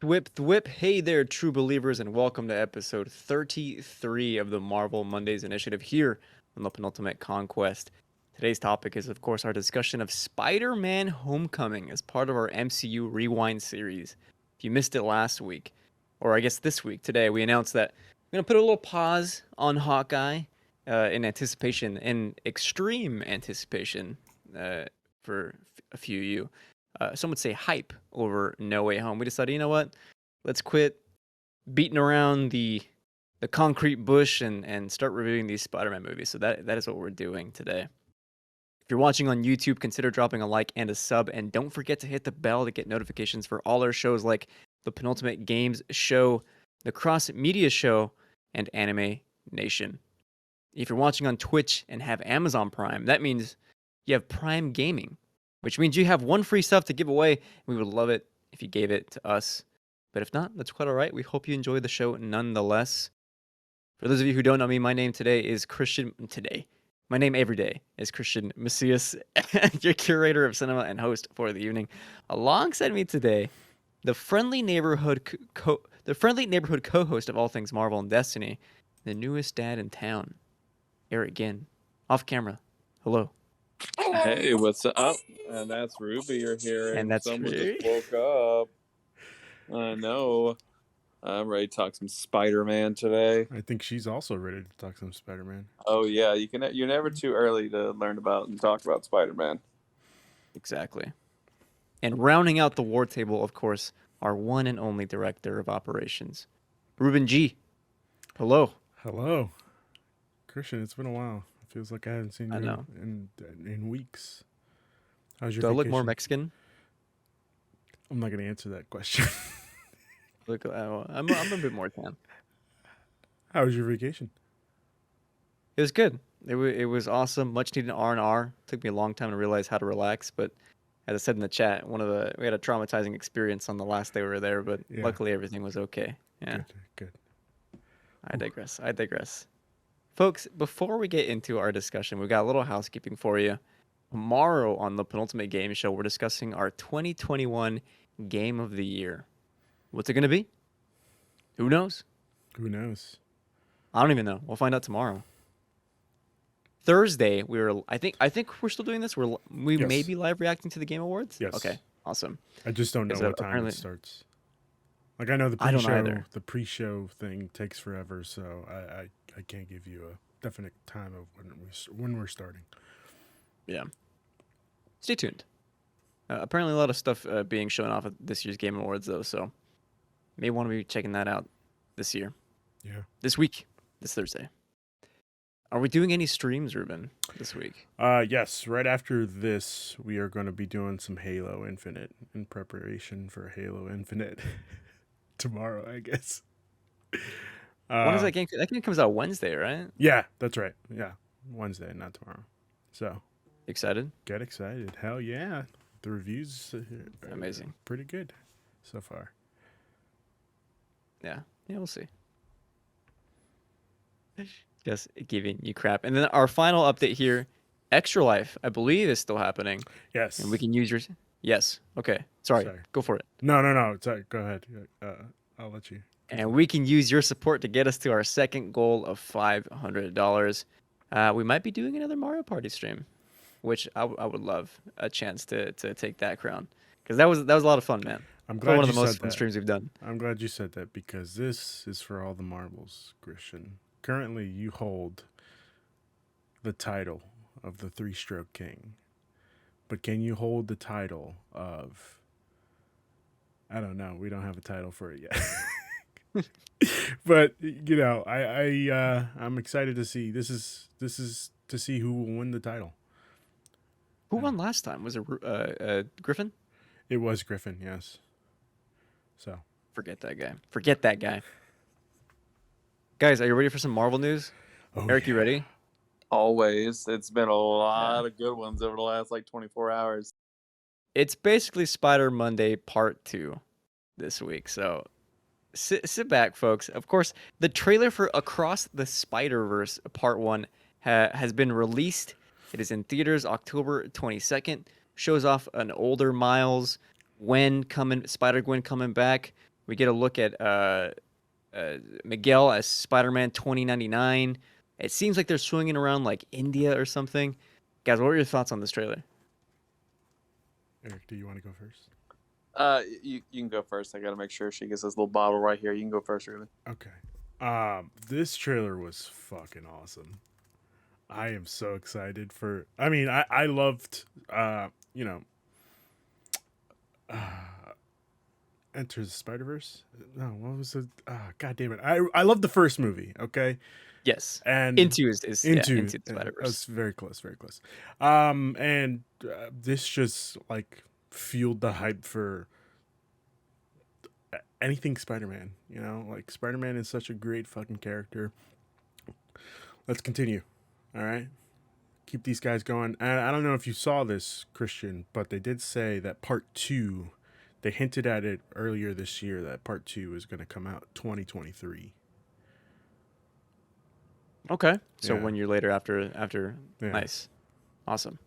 Thwip thwip. Hey there, true believers, and welcome to episode 33 of the Marvel Mondays Initiative here on the Penultimate Conquest. Today's topic is, of course, our discussion of Spider-Man Homecoming as part of our MCU Rewind series. If you missed it last week, or I guess this week, today, we announced that we're going to put a little pause on Hawkeye in anticipation, in extreme anticipation for a few of you. Some would say hype over No Way Home. We decided, you know what? Let's quit beating around the concrete bush and start reviewing these Spider-Man movies. So that is what we're doing today. If you're watching on YouTube, consider dropping a like and a sub, and don't forget to hit the bell to get notifications for all our shows like the Penultimate Games Show, the Cross Media Show, and Anime Nation. If you're watching on Twitch and have Amazon Prime, that means you have Prime Gaming, which means you have one free sub to give away. We would love it if you gave it to us. But if not, that's quite all right. We hope you enjoy the show nonetheless. For those of you who don't know me, my name today is Christian. My name every day is Christian Macias, your curator of cinema and host for the evening. Alongside me today, the friendly neighborhood co-host of all things Marvel and Destiny, the newest dad in town, Eric Ginn. Off camera. Hello. Hey, what's up? And that's Ruby you're hearing. And that's Someone Ruby. just woke up. I know. I'm ready to talk some Spider-Man today. I think she's also ready to talk some Spider-Man. Oh yeah, you're never too early to learn about and talk about Spider-Man. Exactly. And rounding out the war table, of course, our one and only director of operations, Ruben G. Hello. Hello, Christian. It's been a while. It feels like I haven't seen I you know. in weeks. How's your Do I vacation? look more Mexican? I'm not going to answer that question. Look, I'm a bit more tan. How was your vacation? It was good. It was awesome. Much needed R&R. Took me a long time to realize how to relax, but as I said in the chat, we had a traumatizing experience on the last day we were there, but Yeah. luckily everything was okay. Yeah. Good. I digress. Folks, before we get into our discussion, we've got a little housekeeping for you. Tomorrow on the Penultimate Game Show, we're discussing our 2021 Game of the Year. What's it going to be? Who knows? Who knows? I don't even know. We'll find out tomorrow. Thursday, I think we're still doing this. We Yes. may be live reacting to the Game Awards. Yes. Okay, awesome. I just don't know So what time apparently- it starts. Like I know the I don't pre-show, either. the pre-show thing takes forever, so I can't give you a definite time of when we're starting. Yeah. Stay tuned. Apparently, a lot of stuff being shown off at this year's Game Awards, though, so may want to be checking that out this year. Yeah. This week, this Thursday. Are we doing any streams, Ruben, this week? Yes. Right after this, we are going to be doing some Halo Infinite in preparation for Halo Infinite tomorrow, I guess. When is that game? That game comes out Wednesday, right? Yeah, that's right. Yeah, Wednesday, not tomorrow. So Excited? get excited. Hell yeah. The reviews are Amazing. pretty good so far. Yeah, we'll see. Just giving you crap. And then our final update here, Extra Life, I believe, is still happening. Yes. And we can use your... Yes. Okay. Sorry. Go for it. No. Sorry. Go ahead. I'll let you. And we can use your support to get us to our second goal of $500. We might be doing another Mario Party stream, which I would love a chance to take that crown. Because that was a lot of fun, man. I'm glad one of you the most said fun that. streams we've done. I'm glad you said that because this is for all the marbles, Christian. Currently, you hold the title of the three-stroke king. But can you hold the title of... I don't know. We don't have a title for it yet. But, you know, I'm excited to see. This is to see who will win the title. Who won last time? Was it Griffin? It was Griffin, yes. So... Forget that guy. Guys, are you ready for some Marvel news? Eric, you ready? Always. It's been a lot of good ones over the last 24 hours. It's basically Spider Monday Part 2 this week. So sit back, folks. Of course, the trailer for Across the Spider-Verse Part 1 has been released. It is in theaters October 22nd. Shows off an older Miles, Spider-Gwen coming back. We get a look at Miguel as Spider-Man 2099. It seems like they're swinging around like India or something. Guys, what are your thoughts on this trailer? Eric, do you want to go first? You can go first. I gotta make sure she gets this little bottle right here. You can go first, really. Okay. This trailer was fucking awesome. I am so excited for. I mean, I loved. You know, Enter the Spider Verse. No, what was it? God damn it! I love the first movie. Okay, Yes. and Into into Into the Spider-Verse. that's very close, very close. And this just like fueled the hype for anything Spider-Man. You know, like Spider-Man is such a great fucking character. Let's continue. All right. Keep these guys going. And I don't know if you saw this, Christian, but they did say that part 2, they hinted at it earlier this year that part 2 is going to come out 2023. Okay. So Yeah. 1 year later after Yeah. Nice. Awesome.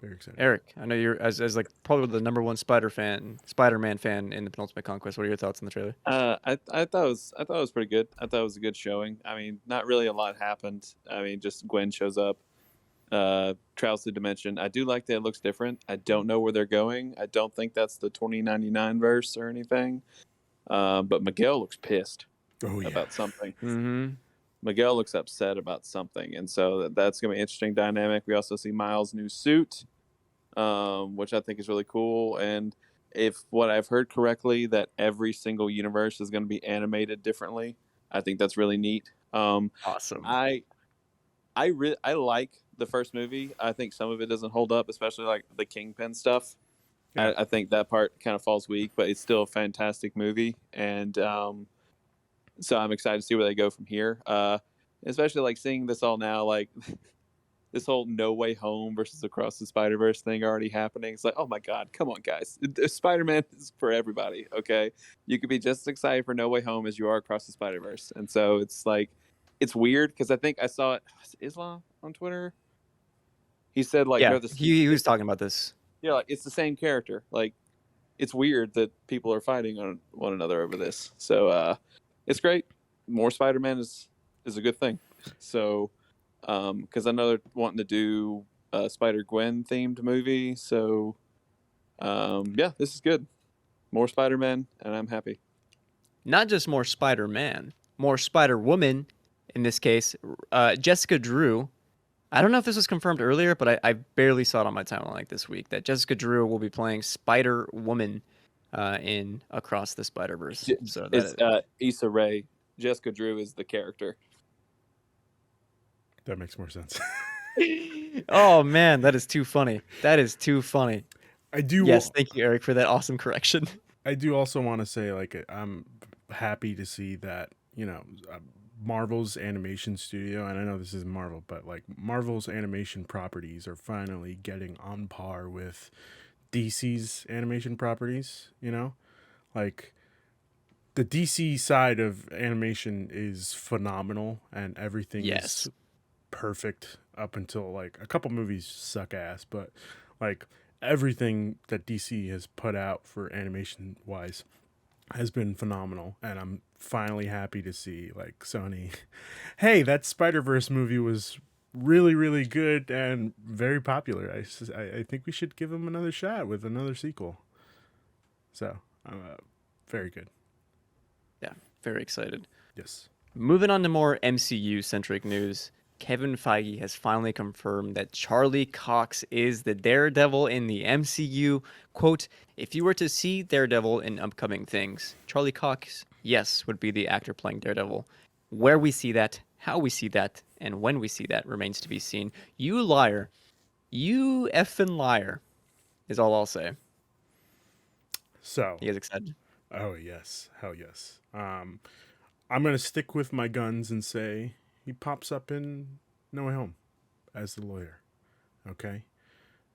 Very excited. Eric, I know you're as like probably the number one Spider-Man fan in the Penultimate Conquest. What are your thoughts on the trailer? I thought it was pretty good. I thought it was a good showing. I mean, not really a lot happened. I mean, just Gwen shows up, travels through dimension. I do like that it looks different. I don't know where they're going. I don't think that's the 2099 verse or anything. But Miguel looks pissed Oh, yeah. about something. Mm-hmm. Miguel looks upset about something, and so that's going to be an interesting dynamic. We also see Miles' new suit, which I think is really cool. And if what I've heard correctly, that every single universe is going to be animated differently, I think that's really neat. Awesome. I I like the first movie. I think some of it doesn't hold up, especially like the Kingpin stuff. Yeah. I think that part kind of falls weak, but it's still a fantastic movie, and so I'm excited to see where they go from here. Especially like seeing this all now, like this whole No Way Home versus Across the Spider Verse thing already happening. It's like, oh my god, come on, guys! Spider Man is for everybody. Okay, you could be just as excited for No Way Home as you are Across the Spider Verse, and so it's like, it's weird because I think I saw it. Was it Islam on Twitter? He said like, Yeah, they're the he was talking about this. yeah, like it's the same character. Like, it's weird that people are fighting on one another over this. So it's great. More Spider-Man is a good thing. So because I know they're wanting to do a Spider-Gwen themed movie. So yeah, this is good. More Spider-Man, and I'm happy. Not just more Spider-Man, more Spider-Woman. In this case, Jessica Drew. I don't know if this was confirmed earlier, but I barely saw it on my timeline like this week that Jessica Drew will be playing Spider-Woman in Across the Spider-Verse. So It's that Issa Rae. Jessica Drew is the character. That makes more sense. oh man, that is too funny. That is too funny. I do. Yes, thank you, Eric, for that awesome correction. I do also want to say, like, I'm happy to see that, you know, Marvel's animation studio, and I know this isn't Marvel, but like Marvel's animation properties are finally getting on par with DC's animation properties, you know? Like, the DC side of animation is phenomenal, and everything Yes. is perfect up until like a couple movies suck ass, but like everything that DC has put out for animation wise has been phenomenal, and I'm finally happy to see like Sony, hey, that Spider-Verse movie was really really good and very popular. I think we should give him another shot with another sequel. So very good. Yeah, very excited. Yes. Moving on to more MCU centric news. Kevin Feige has finally confirmed that Charlie Cox is the Daredevil in the MCU. Quote, if you were to see Daredevil in upcoming things, Charlie Cox, yes, would be the actor playing Daredevil. Where we see that, how we see that, and when we see that remains to be seen. You liar. You effing liar, is all I'll say. So, You guys excited? oh yes, hell yes. I'm gonna stick with my guns and say he pops up in No Way Home as the lawyer. Okay,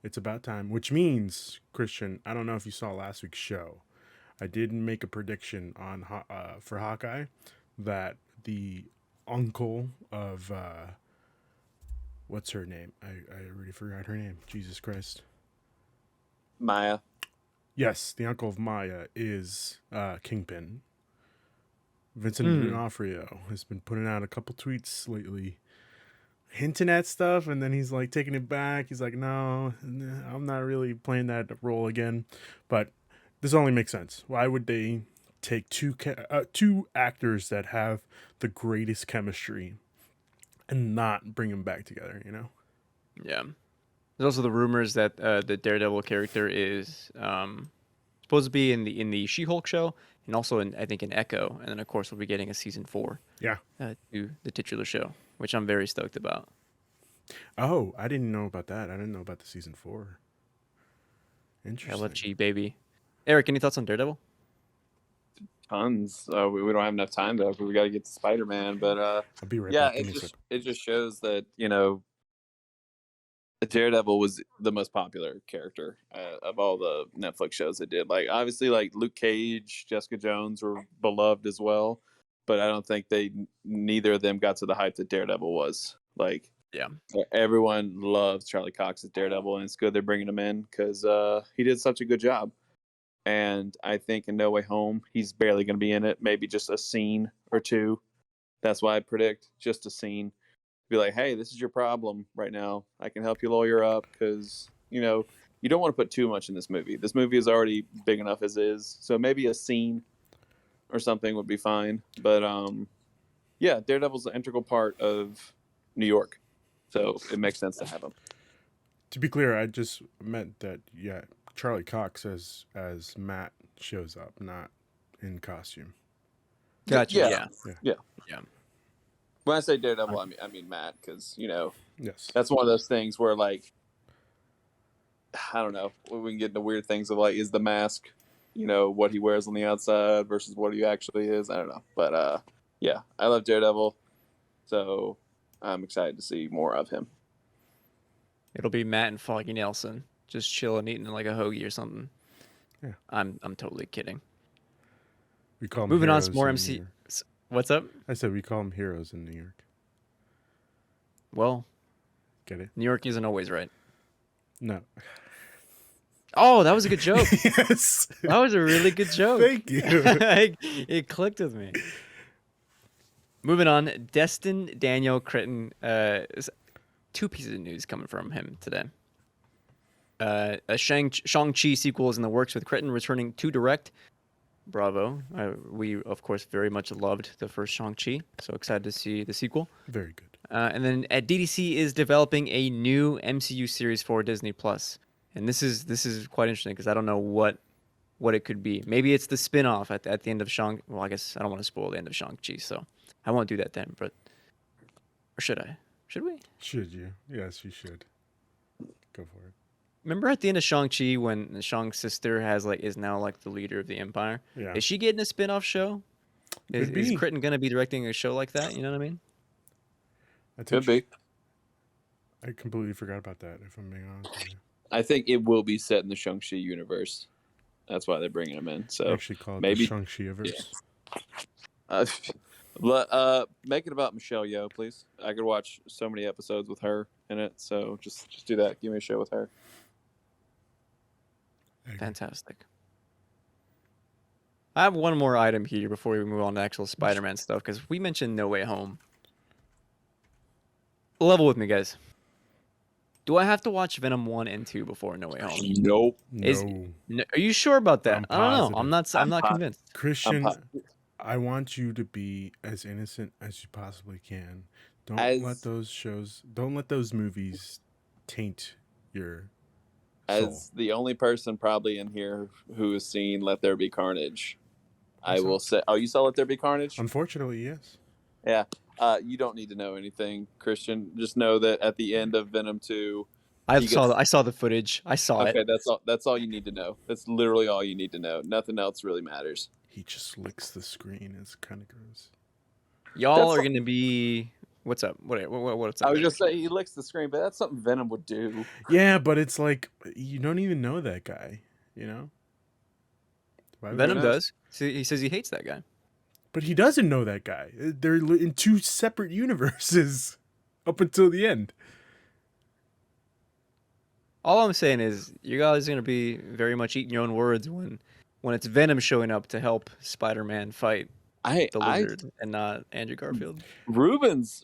it's about time. Which means, Christian, I don't know if you saw last week's show. I did make a prediction on for Hawkeye that the uncle of what's her name? I already forgot her name. Jesus Christ. Maya. Yes, the uncle of Maya is Kingpin. Vincent D'Onofrio has been putting out a couple tweets lately, hinting at stuff, and then he's like taking it back. He's like, "No, I'm not really playing that role again." But this only makes sense. Why would they take two actors that have the greatest chemistry and not bring them back together? You know? Yeah. There's also the rumors that the Daredevil character is supposed to be in the She-Hulk show, and also in, I think, in Echo, and then of course we'll be getting a season 4 Yeah. to the titular show, which I'm very stoked about. Oh, I didn't know about that. I didn't know about the season 4. I Interesting. love G, baby. Eric, any thoughts on Daredevil? Tons. We don't have enough time though. We got to get to Spider-Man, but I'll be right yeah, back. Give me a sec. it just shows that Daredevil was the most popular character of all the Netflix shows they did. Like obviously, like Luke Cage, Jessica Jones were beloved as well, but I don't think neither of them got to the hype that Daredevil was. Like, Yeah. everyone loves Charlie Cox as Daredevil, and it's good they're bringing him in because he did such a good job. And I think in No Way Home, he's barely going to be in it. Maybe just a scene or two. That's why I predict just a scene. Be like, hey, this is your problem right now. I can help you lawyer up because, you don't want to put too much in this movie. This movie is already big enough as is. So maybe a scene or something would be fine. But yeah, Daredevil's an integral part of New York. So it makes sense to have him. To be clear, I just meant that, yeah, Charlie Cox as Matt shows up, not in costume. Gotcha. Yeah. Yeah. When I say Daredevil, I mean Matt, because Yes. that's one of those things where, like, I don't know, we can get into weird things of like, is the mask, what he wears on the outside versus what he actually is. I don't know, but yeah, I love Daredevil, so I'm excited to see more of him. It'll be Matt and Foggy Nelson just chilling, eating like a hoagie or something. Yeah. I'm totally kidding. We call them Moving on, heroes some more in MC. New York. What's up? I said we call them heroes in New York. Well, Get it? New York isn't always right. No. Oh, that was a good joke. Yes. That was a really good joke. Thank you. It clicked with me. Moving on, Destin Daniel Cretton. Two pieces of news coming from him today. A Shang-Chi sequel is in the works with Cretton returning to direct. Bravo. We, of course, very much loved the first Shang-Chi, so excited to see the sequel. Very good. And then at DDC is developing a new MCU series for Disney Plus, and this is quite interesting because I don't know what it could be. Maybe it's the spin-off at the end of Shang. Well, I guess I don't want to spoil the end of Shang-Chi, so I won't do that then. But or should I? Should we? Should you? Yes, you should. Go for it. Remember at the end of Shang-Chi when Shang's sister is now like the leader of the Empire? Yeah. Is she getting a spin-off show? Is Critton gonna be directing a show like that? You know what I mean? Could be. I completely forgot about that, if I'm being honest with you. I think it will be set in the Shang-Chi universe. That's why they're bringing him in. So Actually call it maybe the Shang-Chi-verse. Make it about Michelle Yeoh, please. I could watch so many episodes with her in it. So just do that. Give me a show with her. Fantastic. I have one more item here before we move on to actual Spider-Man stuff because we mentioned No Way Home. Level with me, guys. Do I have to watch Venom 1 and 2 before No Way Home? Nope. No. Are you sure about that? I'm I don't know. positive. I'm not convinced. Christian, I want you to be as innocent as you possibly can. Don't let those movies taint your soul. As the only person probably in here who has seen Let There Be Carnage, I will say, oh, you saw Let There Be Carnage? Unfortunately, yes. Yeah. You don't need to know anything, Christian. Just know that at the end of Venom 2, I saw the footage. I saw it. Okay, that's all you need to know. That's literally all you need to know. Nothing else really matters. He just licks the screen. It's kind of gross. Y'all are gonna be. What's up? What's up? I was just saying he licks the screen, but that's something Venom would do. Yeah, but it's like you don't even know that guy, you know? Venom does. He says he hates that guy. But he doesn't know that guy. They're in two separate universes up until the end. All I'm saying is you guys are gonna be very much eating your own words when it's Venom showing up to help Spider-Man fight the I lizard and not Andrew Garfield. Ruben's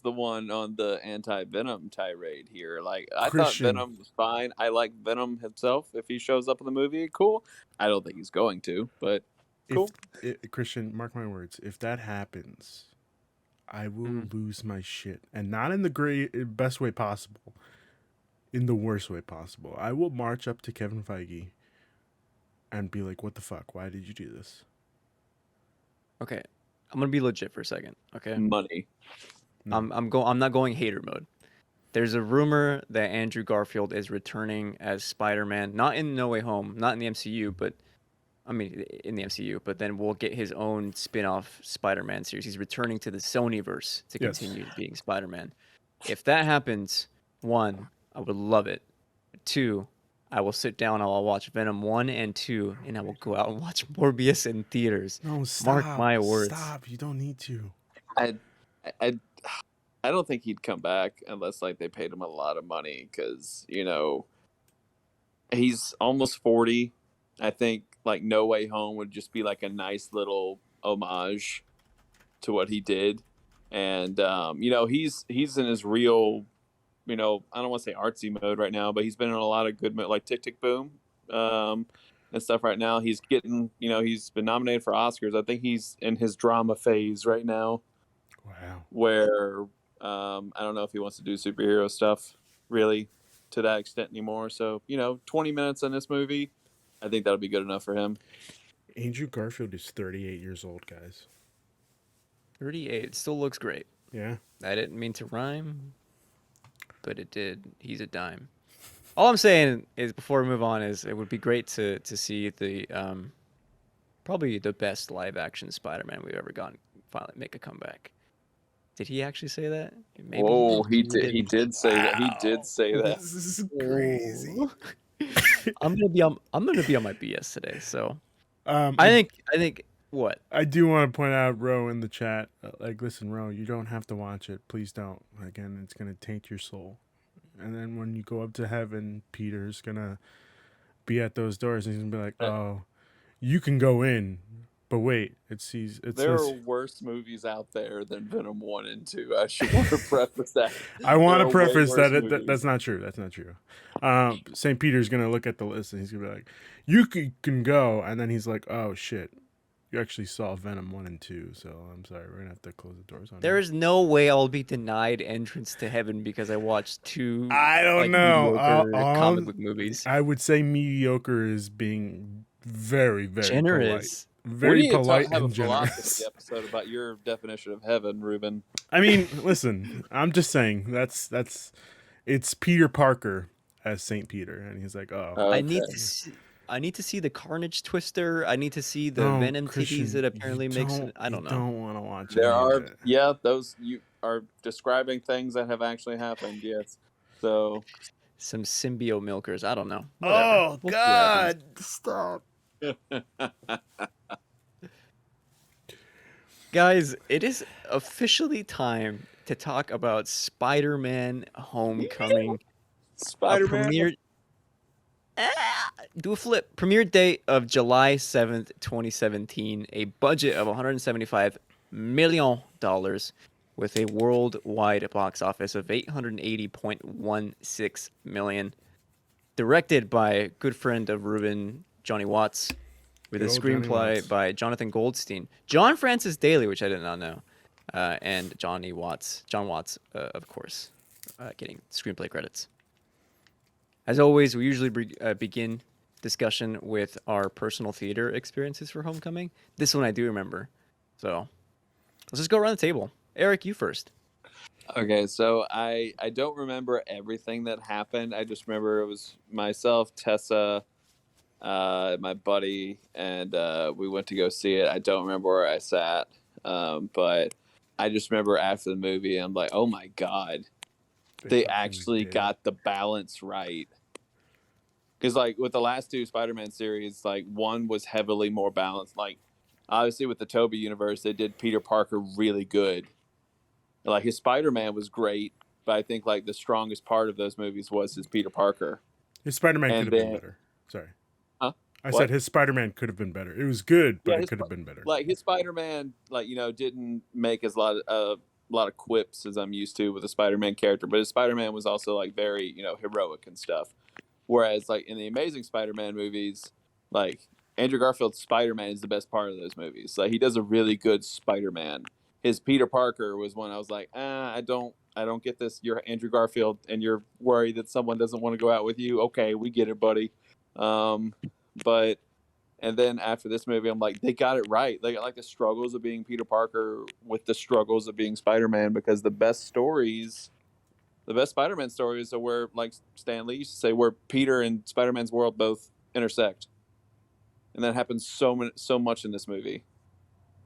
the one on the anti-Venom tirade here. Like, I thought Christian, Venom was fine. I like Venom himself. If he shows up in the movie, cool. I don't think he's going to, but if cool. Christian, mark my words, if that happens, I will Mm. lose my shit, and not in the best way possible, in the worst way possible. I will march up to Kevin Feige and be like, "What the fuck? Why did you do this?" Okay, I'm gonna be legit for a second. Okay, Money. No, I'm not going hater mode. There's a rumor that Andrew Garfield is returning as Spider-Man, not in No Way Home, not in the MCU, but I mean in the MCU, but then we'll get his own spin-off Spider-Man series. He's returning to the Sonyverse to yes, continue being Spider-Man. If that happens, one, I would love it. Two, I will sit down, I will watch Venom 1 and 2, and I will go out and watch Morbius in theaters. no, Mark stop, my words. stop. You don't need to. I, I, I don't think he'd come back unless like they paid him a lot of money because he's almost 40. I think like No Way Home would just be like a nice little homage to what he did, and he's in his real, I don't want to say artsy mode right now, but he's been in a lot of good like Tick Tick Boom, and stuff right now. He's getting, he's been nominated for Oscars. I think he's in his drama phase right now, Wow. where I don't know if he wants to do superhero stuff really to that extent anymore. So 20 minutes in this movie, I think that'll be good enough for him. Andrew Garfield is 38 years old, guys. 38 still looks great. Yeah. I didn't mean to rhyme, but it did. He's a dime. All I'm saying is, before we move on, is it would be great to see the probably the best live action Spider-Man we've ever gotten finally make a comeback. Did he actually say that? Maybe he Oh, did. he Maybe did. He didn't. did say that. He did say that. This is crazy. Oh. I'm gonna be on my BS today. So Um, I think what? I do want to point out, Ro, in the chat, like, listen, Ro, you don't have to watch it. Please don't. Again, it's going to taint your soul. And then when you go up to heaven, Peter's going to be at those doors and he's going to be like, oh, you can go in. But wait, it says, There are worse movies out there than Venom 1 and 2. I should want to preface that. I want to There are way preface worse that movies. that's not true. That's not true. St. Peter's going to look at the list and he's going to be like, you can go. And then he's like, oh, shit. You actually saw Venom 1 and 2, so I'm sorry. We're going to have to close the doors on There you. is no way I'll be denied entrance to heaven because I watched two I don't know. mediocre comic book movies. I would say mediocre is being very, very Generous. polite. Very we need polite to have and a generous. philosophy episode about your definition of heaven, Ruben. I mean, listen, I'm just saying it's Peter Parker as Saint Peter, and he's like, oh, Okay. I need to see the Carnage Twister. I need to see the no, Venom Christian, titties that apparently you makes don't- it. I don't you know. Don't want to watch There any are, of it. yeah, those you are describing things that have actually happened. Yes, so Some symbiote milkers. I don't know. Oh Whatever. We'll see what happens. stop! Guys, it is officially time to talk about Spider-Man: Homecoming. Spider-Man. Premiere. Do a flip. Premiere date of July 7th, 2017. A budget of $175 million with a worldwide box office of $880.16 million. Directed by a good friend of Ruben, Johnny Watts, with a Good old Johnny screenplay Watts. by Jonathan Goldstein, John Francis Daly, which I did not know, and John Watts, of course, getting screenplay credits. As always, we usually begin discussion with our personal theater experiences for Homecoming. This one I do remember. So let's just go around the table. Eric, you first. Okay, so I don't remember everything that happened. I just remember it was myself, Tessa, my buddy, and we went to go see it. I don't remember where I sat, but I just remember after the movie, I'm like, oh my god, they fucking actually did. got the balance right. Because like with the last two Spider-Man series, like one was heavily more balanced. Like obviously with the Tobey universe, they did Peter Parker really good. Like his Spider-Man was great, but I think like the strongest part of those movies was his Peter Parker. His Spider-Man could And have been then, better. Sorry. huh? I What? said his Spider-Man could have been better. It was good, but Yeah, it could have been better. like his Spider-Man, like didn't make as lot of quips as I'm used to with a Spider-Man character, but his Spider-Man was also like very heroic and stuff. Whereas like in the Amazing Spider-Man movies, like Andrew Garfield's Spider-Man is the best part of those movies. Like he does a really good Spider-Man. His Peter Parker was one I was like, I don't get this. You're Andrew Garfield and you're worried that someone doesn't want to go out with you. Okay, we get it, buddy. But and then after this movie, I'm like, they got it right. They got like the struggles of being Peter Parker with the struggles of being Spider-Man, because the best Spider-Man stories are where, like Stan Lee used to say, where Peter and Spider-Man's world both intersect, and that happens so much in this movie.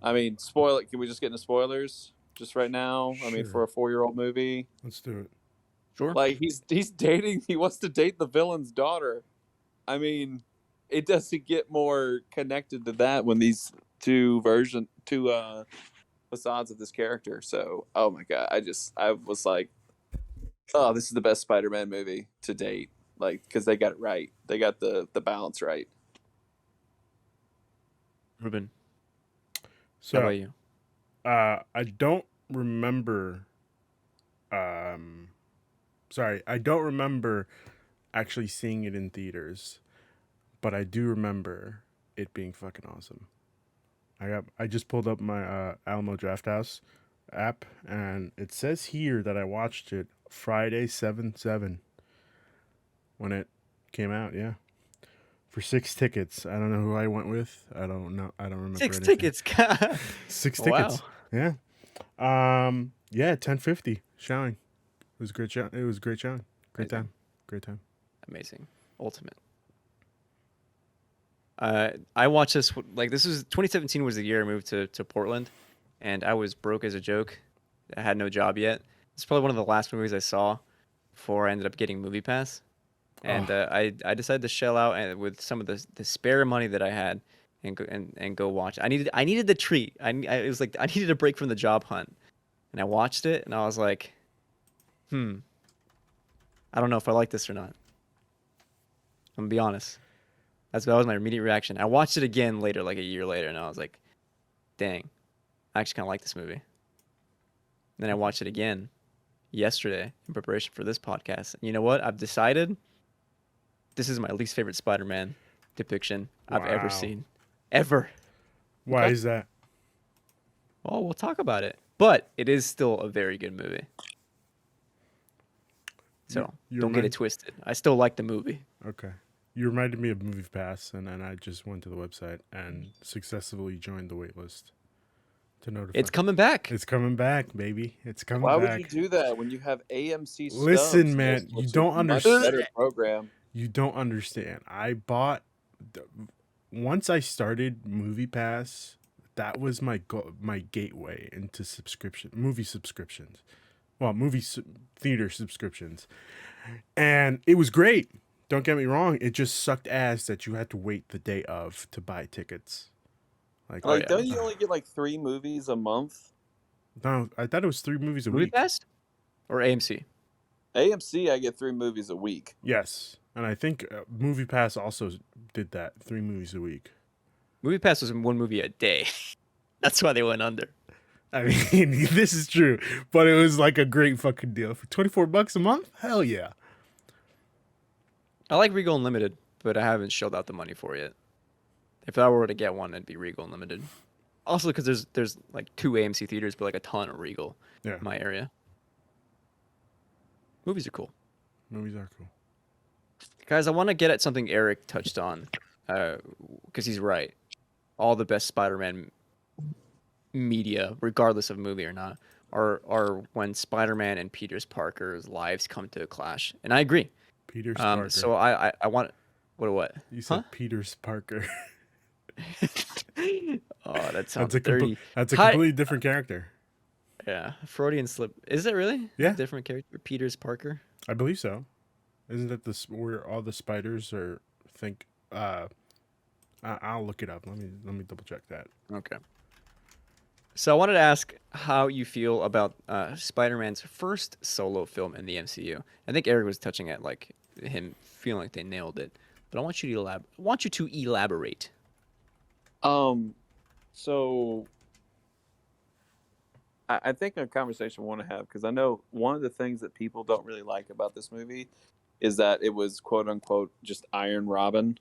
I mean, spoil it. Can we just get into spoilers just right now? I mean, for Sure. a 4-year-old movie, Let's do it. Sure. like he's dating. He wants to date the villain's daughter. I mean, it doesn't get more connected to that when these two facades of this character. So, oh my god, I was like, oh, this is the best Spider-Man movie to date. Like, because they got it right. They got the balance right. Ruben, how So, about you? I don't remember. Sorry, I don't remember actually seeing it in theaters, but I do remember it being fucking awesome. I just pulled up my Alamo Drafthouse app, and it says here that I watched it Friday 7/7 when it came out. Yeah, for 6 tickets. I don't know who I went with. I don't know. I don't remember 6 tickets. Six Wow. tickets. Yeah. Yeah. 1050 showing. It was a great show. It was a great showing. Great Amazing. time. Great time. Amazing. Ultimate. I watched this, like, this was 2017 was the year I moved to Portland, and I was broke as a joke. I had no job yet. It's probably one of the last movies I saw before I ended up getting Movie Pass. And Oh, I decided to shell out and with some of the spare money that I had and go watch. I needed the treat. It was like I needed a break from the job hunt, and I watched it and I was like, I don't know if I like this or not. I'm gonna be honest. That was my immediate reaction. I watched it again later, like a year later, and I was like, dang, I actually kind of like this movie. And then I watched it again yesterday in preparation for this podcast. And you know what? I've decided this is my least favorite Spider-Man depiction I've ever wow. seen. Ever. Why Okay? is that? Well, we'll talk about it. But it is still a very good movie. You, So you don't get it remind, twisted. I still like the movie. okay. You reminded me of Movie Pass, and then I just went to the website and successfully joined the waitlist to notify. It's coming back. It's coming back, baby. It's coming Why would you back. do that when you have AMC Listen, Stubs, man, you which is don't a much understand. better program? You don't understand. I bought once I started Movie Pass. That was my gateway into movie subscriptions. Well, theater subscriptions, and it was great. Don't get me wrong. It just sucked ass that you had to wait the day of to buy tickets. Like, Oh Like, yeah. don't you only get like 3 movies a month? no, I thought it was 3 movies a Movie week. Pass or AMC? AMC, I get 3 movies a week. Yes, and I think Movie Pass also did that. 3 movies a week. Movie Pass was one movie a day. That's why they went under. I mean, this is true, but it was like a great fucking deal for $24 a month. Hell yeah! I like Regal Unlimited, but I haven't shelled out the money for it yet. If I were to get one, it'd be Regal Unlimited. Also, because there's like 2 AMC theaters, but like a ton of Regal Yeah, in my area. Movies are cool. movies are cool. Guys, I want to get at something Eric touched on, because he's right. All the best Spider-Man media, regardless of movie or not, are when Spider-Man and Peter Parker's lives come to a clash, and I agree. Peter Parker. So I want what? You said Huh? Peter's Parker. Oh, that sounds That's dirty. that's a Hi- completely different character. Yeah, Freudian slip. Is it really? Yeah. Different character, Peter's Parker. I believe so. Isn't that where all the spiders are? I'll look it up. Let me double check that. Okay. So I wanted to ask how you feel about Spider-Man's first solo film in the MCU. I think Eric was touching at like him feeling like they nailed it. But I want you to elaborate. So I think a conversation I want to have, because I know one of the things that people don't really like about this movie is that it was quote unquote just Iron Robin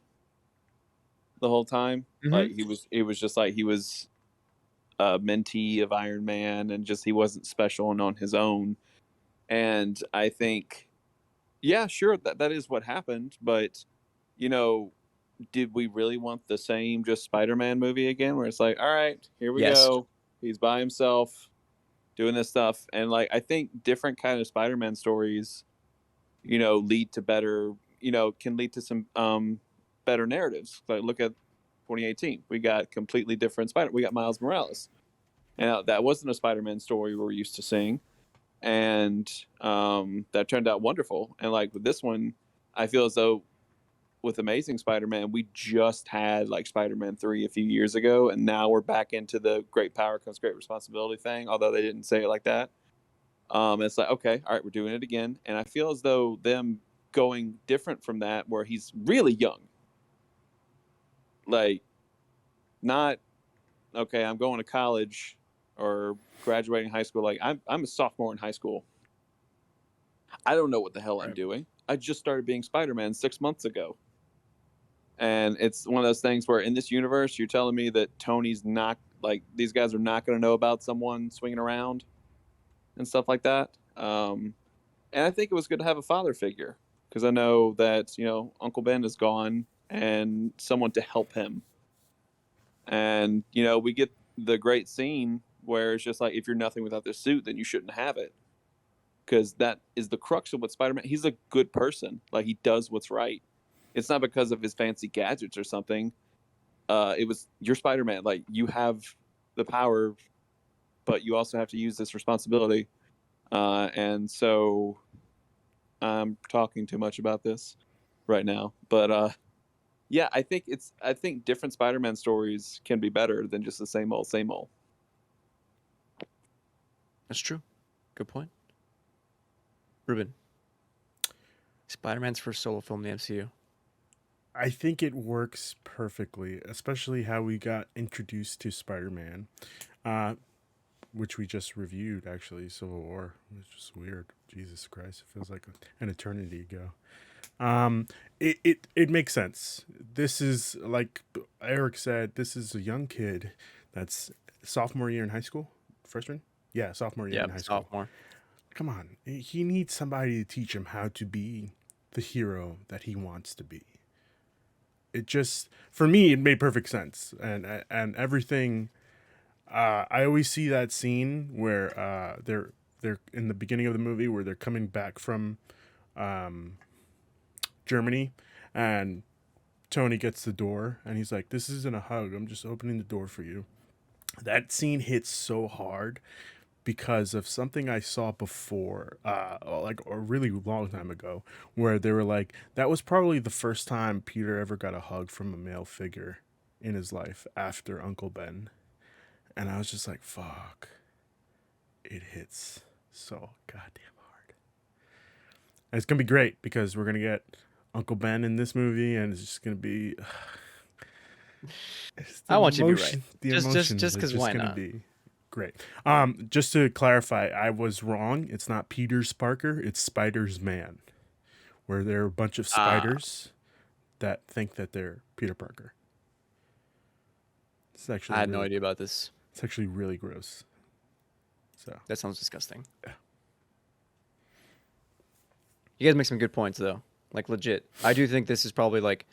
the whole time. Mm-hmm. Like it was just like he was a mentee of Iron Man, and just he wasn't special and on his own. And I think, yeah, sure, that is what happened, but you know, did we really want the same just Spider-Man movie again, where it's like, all right, here we Yes. go, he's by himself doing this stuff? And like, I think different kind of Spider-Man stories, lead to better, can lead to some better narratives. Like, look at 2018, we got completely different we got Miles Morales, and that wasn't a Spider-Man story we're used to seeing, and that turned out wonderful. And like with this one, I feel as though with Amazing Spider-Man, we just had like Spider-Man 3 a few years ago, and now we're back into the great power comes great responsibility thing, although they didn't say it like that. It's like, okay, all right, we're doing it again. And I feel as though them going different from that, where he's really young, like, not, okay, I'm going to college or graduating high school. Like, I'm a sophomore in high school. I don't know what the hell I'm Right. doing. I just started being Spider-Man 6 months ago. And it's one of those things where in this universe, you're telling me that Tony's not, like, these guys are not going to know about someone swinging around and stuff like that. And I think it was good to have a father figure, because I know that, Uncle Ben is gone and someone to help him. And, we get the great scene where it's just like, if you're nothing without this suit, then you shouldn't have it. Because that is the crux of what Spider-Man, he's a good person. Like, he does what's right. It's not because of his fancy gadgets or something. It was, you're Spider-Man. Like, you have the power, but you also have to use this responsibility. And so I'm talking too much about this right now. But yeah, I think different Spider-Man stories can be better than just the same old, same old. That's true. Good point. Ruben, Spider-Man's first solo film in the MCU. I think it works perfectly, especially how we got introduced to Spider-Man, uh, which we just reviewed, actually, Civil War. It's just weird. Jesus Christ, it feels like an eternity ago. It makes sense. This is, like Eric said, this is a young kid that's sophomore year in high school, freshman. Yeah, sophomore year Yeah, in high school. sophomore. Come on, he needs somebody to teach him how to be the hero that he wants to be. It just, for me, it made perfect sense, and everything. I always see that scene where they're in the beginning of the movie where they're coming back from um, Germany, and Tony gets the door, and he's like, "This isn't a hug. I'm just opening the door for you." That scene hits so hard because of something I saw before, like a really long time ago, where they were like, that was probably the first time Peter ever got a hug from a male figure in his life after Uncle Ben. And I was just like, fuck, it hits so goddamn hard. And it's going to be great because we're going to get Uncle Ben in this movie, and it's just going to be. I want you to be right. The Just emotions are because just why going to not? be great. Just to clarify, I was wrong. It's not Peter's Parker. It's Spider's Man, where there are a bunch of spiders that think that they're Peter Parker. It's actually I had no idea about this. It's actually really gross. So That sounds disgusting. Yeah. You guys make some good points, though. Like, legit. I do think this is probably, like,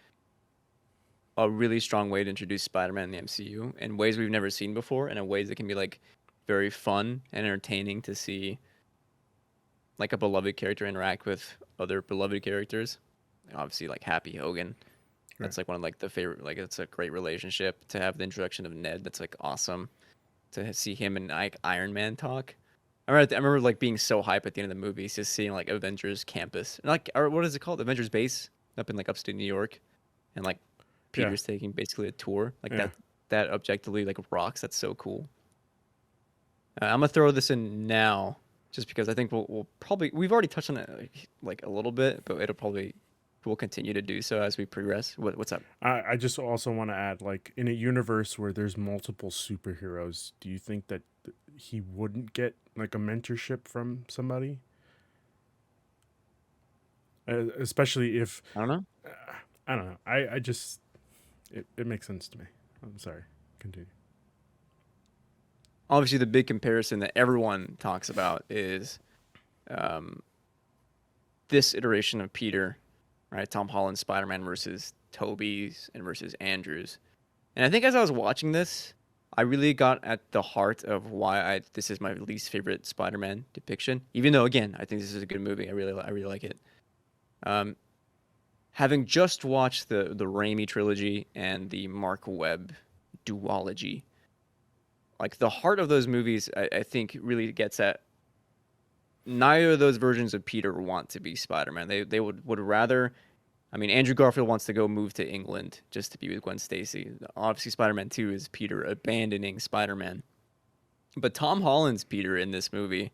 a really strong way to introduce Spider-Man in the MCU in ways we've never seen before, and in ways that can be, like, very fun and entertaining to see, like, a beloved character interact with other beloved characters. Obviously, like, Happy Hogan. That's, like, one of, like, the favorite, like, it's a great relationship. To have the introduction of Ned, that's, like, awesome. To see him and, like, Iron Man talk. I remember like being so hype at the end of the movie, just seeing like Avengers Campus, and, like, or what is it called, Avengers Base, up in like upstate New York, and like Peter's taking basically a tour, like that objectively like rocks. That's so cool. I'm gonna throw this in now, just because I think we'll probably we've already touched on it like a little bit, but it'll probably will continue to do so as we progress. What's up? I just also want to add, like, in a universe where there's multiple superheroes, do you think that he wouldn't get like a mentorship from somebody? Especially if I don't know. I don't know. I just it makes sense to me. I'm sorry. Continue. Obviously, the big comparison that everyone talks about is um, this iteration of Peter, right? Tom Holland's Spider-Man versus Tobey's and versus Andrew's. And I think as I was watching this, I really got at the heart of why this is my least favorite Spider-Man depiction. Even though, again, I think this is a good movie. I really like it. Um, Having just watched the Raimi trilogy and the Mark Webb duology, like the heart of those movies, I think really gets at neither of those versions of Peter want to be Spider-Man. They would rather. I mean, Andrew Garfield wants to go move to England just to be with Gwen Stacy. Obviously, Spider-Man 2 is Peter abandoning Spider-Man. But Tom Holland's Peter in this movie,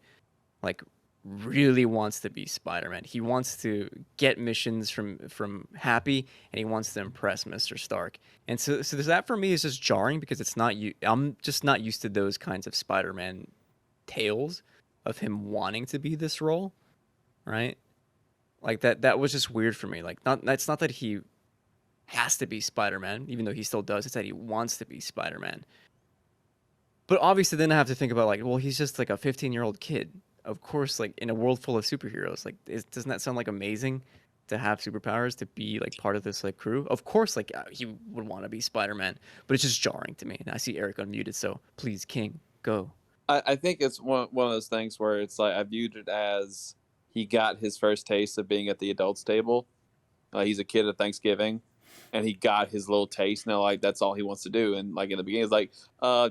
like, really wants to be Spider-Man. He wants to get missions from Happy, and he wants to impress Mr. Stark. And so that for me is just jarring because it's not you. I'm just not used to those kinds of Spider-Man tales of him wanting to be this role, right? Like that was just weird for me. Like not that's not that he has to be Spider-Man, even though he still does. It's that he wants to be Spider-Man. But obviously, then I have to think about like, well, he's just like a 15-year-old kid. Of course, like in a world full of superheroes, like doesn't that sound like amazing to have superpowers to be like part of this like crew? Of course, like he would want to be Spider-Man, but it's just jarring to me. And I see Eric unmuted, so please, King, go. I think it's one of those things where it's like I viewed it as he got his first taste of being at the adults table. He's a kid at Thanksgiving, and he got his little taste. Now, like that's all he wants to do. And like in the beginning, it's like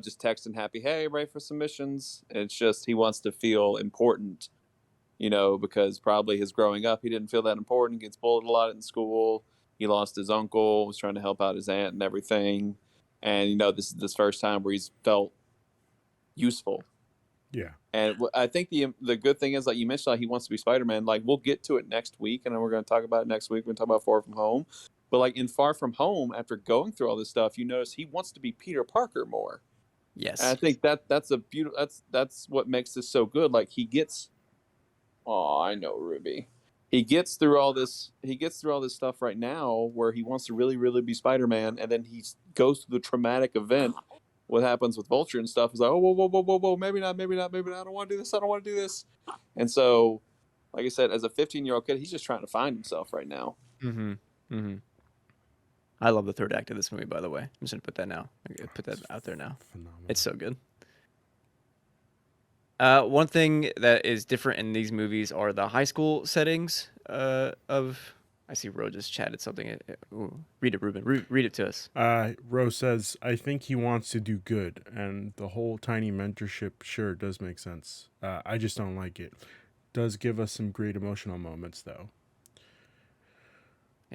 just texting Happy, "Hey, ready for submissions?" And it's just he wants to feel important, because probably his growing up he didn't feel that important. He gets bullied a lot in school. He lost his uncle, was trying to help out his aunt and everything. And this is this first time where he's felt useful. Yeah. And I think the good thing is, like you mentioned, like he wants to be Spider-Man. Like we'll get to it next week, and then we're going to talk about it next week. We're going to talk about Far From Home. But like in Far From Home, after going through all this stuff, you notice he wants to be Peter Parker more. And I Yes. think that's a beautiful. That's what makes this so good. Like he gets. Oh, I know, Ruby. He gets through all this. He gets through all this stuff right now, where he wants to really, really be Spider-Man, and then he goes through the traumatic event. What happens with Vulture and stuff is like, oh, whoa, whoa, whoa, whoa, whoa, maybe not, maybe not, maybe not. I don't want to do this. I don't want to do this. And so, like I said, as a 15-year-old kid, he's just trying to find himself right now. Mm-hmm. Mm-hmm. I love the third act of this movie, by the way. I'm just gonna put that now. Put that out there now. Phenomenal. It's so good. One thing that is different in these movies are the high school settings of. I see Ro just chatted something. Ooh, read it, Ruben. Read it to us. Rose says, I think he wants to do good, and the whole tiny mentorship sure does make sense. I just don't like it. Does give us some great emotional moments, though.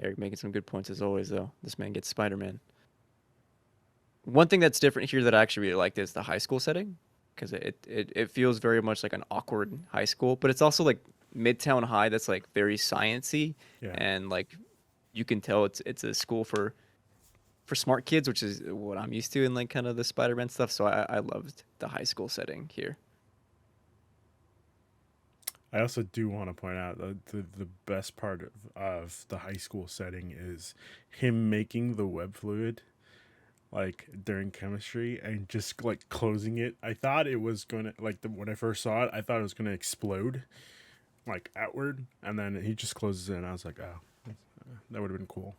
Eric making some good points as always, though. This man gets Spider-Man. One thing that's different here that I actually really liked is the high school setting, because it feels very much like an awkward high school, but it's also like Midtown High that's like very sciency, Yeah. and like you can tell it's a school for smart kids, which is what I'm used to in like kind of the Spider-Man stuff. So I loved the high school setting here. I also do want to point out that the best part of the high school setting is him making the web fluid like during chemistry and just like closing it. I thought it was gonna when I first saw it, I thought it was gonna explode like outward, and then he just closes it, and I was like, oh, that would have been cool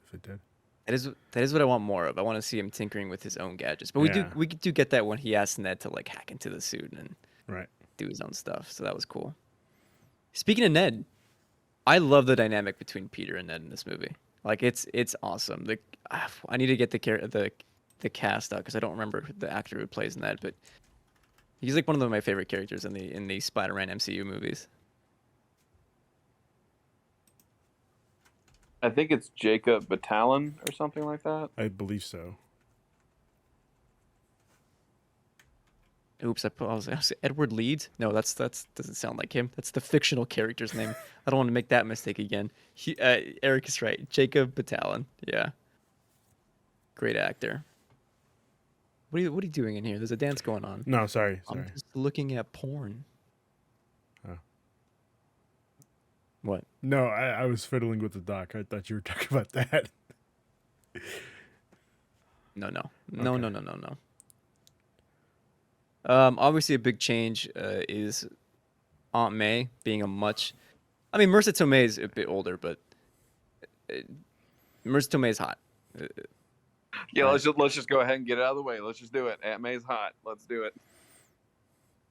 if it did. That is what I want more of. I want to see him tinkering with his own gadgets. But we do get that when he asks Ned to like hack into the suit and Right. do his own stuff. So that was cool. Speaking of Ned, I love the dynamic between Peter and Ned in this movie. Like it's awesome. I need to get the cast out because I don't remember the actor who plays Ned, but he's like one of my favorite characters in the Spider-Man MCU movies. I think it's Jacob Batalon or something like that. I believe so. Oops, I was Edward Leeds. No, that's doesn't sound like him. That's the fictional character's name. I don't want to make that mistake again. Eric is right. Jacob Batalon. Yeah, great actor. What are you doing in here? There's a dance going on. No, sorry. I'm just looking at porn. Oh. What? No, I was fiddling with the doc. I thought you were talking about that. No. Okay. Obviously a big change is Aunt May being a much. I mean, Marissa Tomei is a bit older, but Marissa Tomei is hot. Yeah, Right. let's just go ahead and get it out of the way. Let's just do it. Aunt May's hot. Let's do it.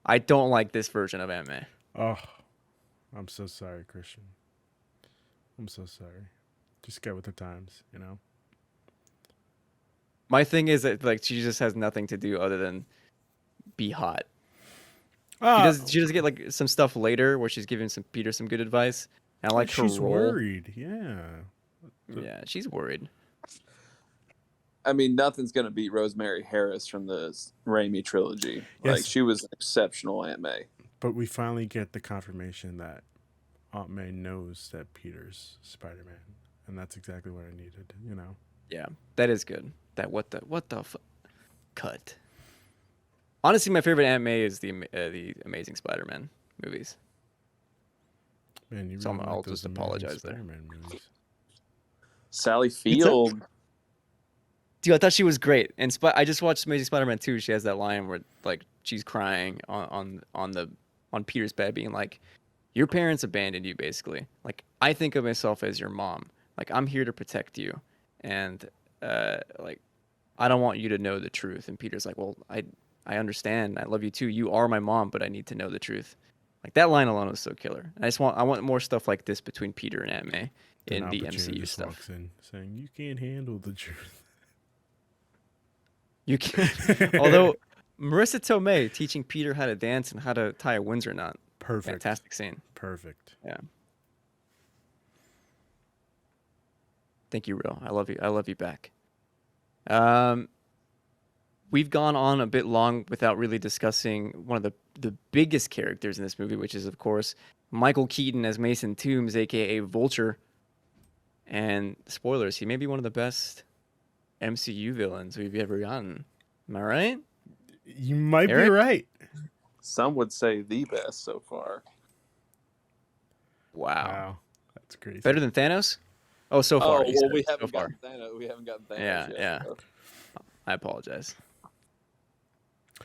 I don't like this version of Aunt May. Oh, I'm so sorry, Christian. I'm so sorry. Just get with the times, you know? My thing is that like she just has nothing to do other than be hot. She does get like some stuff later where she's giving Peter some good advice. And I like her she's role. worried. Yeah. Yeah, she's worried. I mean, nothing's gonna beat Rosemary Harris from the Raimi trilogy. Yes. Like, she was an exceptional Aunt May. But we finally get the confirmation that Aunt May knows that Peter's Spider-Man, and that's exactly what I needed, you know? Yeah, that is good. That what the cut. Honestly, my favorite Aunt May is the Amazing Spider-Man movies. Man, you So really I'll like those just Amazing apologize there. Spider-Man movies. Sally Field. Dude, I thought she was great. And I just watched Amazing Spider-Man 2. She has that line where like she's crying on Peter's bed, being like, "Your parents abandoned you, basically. Like I think of myself as your mom. Like I'm here to protect you, and like I don't want you to know the truth." And Peter's like, "Well, I understand. I love you too. You are my mom, but I need to know the truth." Like that line alone was so killer. I want more stuff like this between Peter and Aunt May Then in the Al Pacino MCU just stuff. walks in saying, "You can't handle the truth." You can, although Marissa Tomei teaching Peter how to dance and how to tie a Windsor knot. Perfect. Fantastic scene. Perfect. Yeah. Thank you, Ro. I love you. I love you back. We've gone on a bit long without really discussing one of the biggest characters in this movie, which is of course Michael Keaton as Mason Toombs, aka Vulture. And spoilers, he may be one of the best MCU villains we've ever gotten. Am I right? You might Eric? be right. Some would say the best so far. Wow. That's crazy. Better than Thanos? Oh, so far. Oh, well, we so haven't far. gotten Thanos. We haven't gotten Thanos Yeah, yet. yeah. So. I apologize.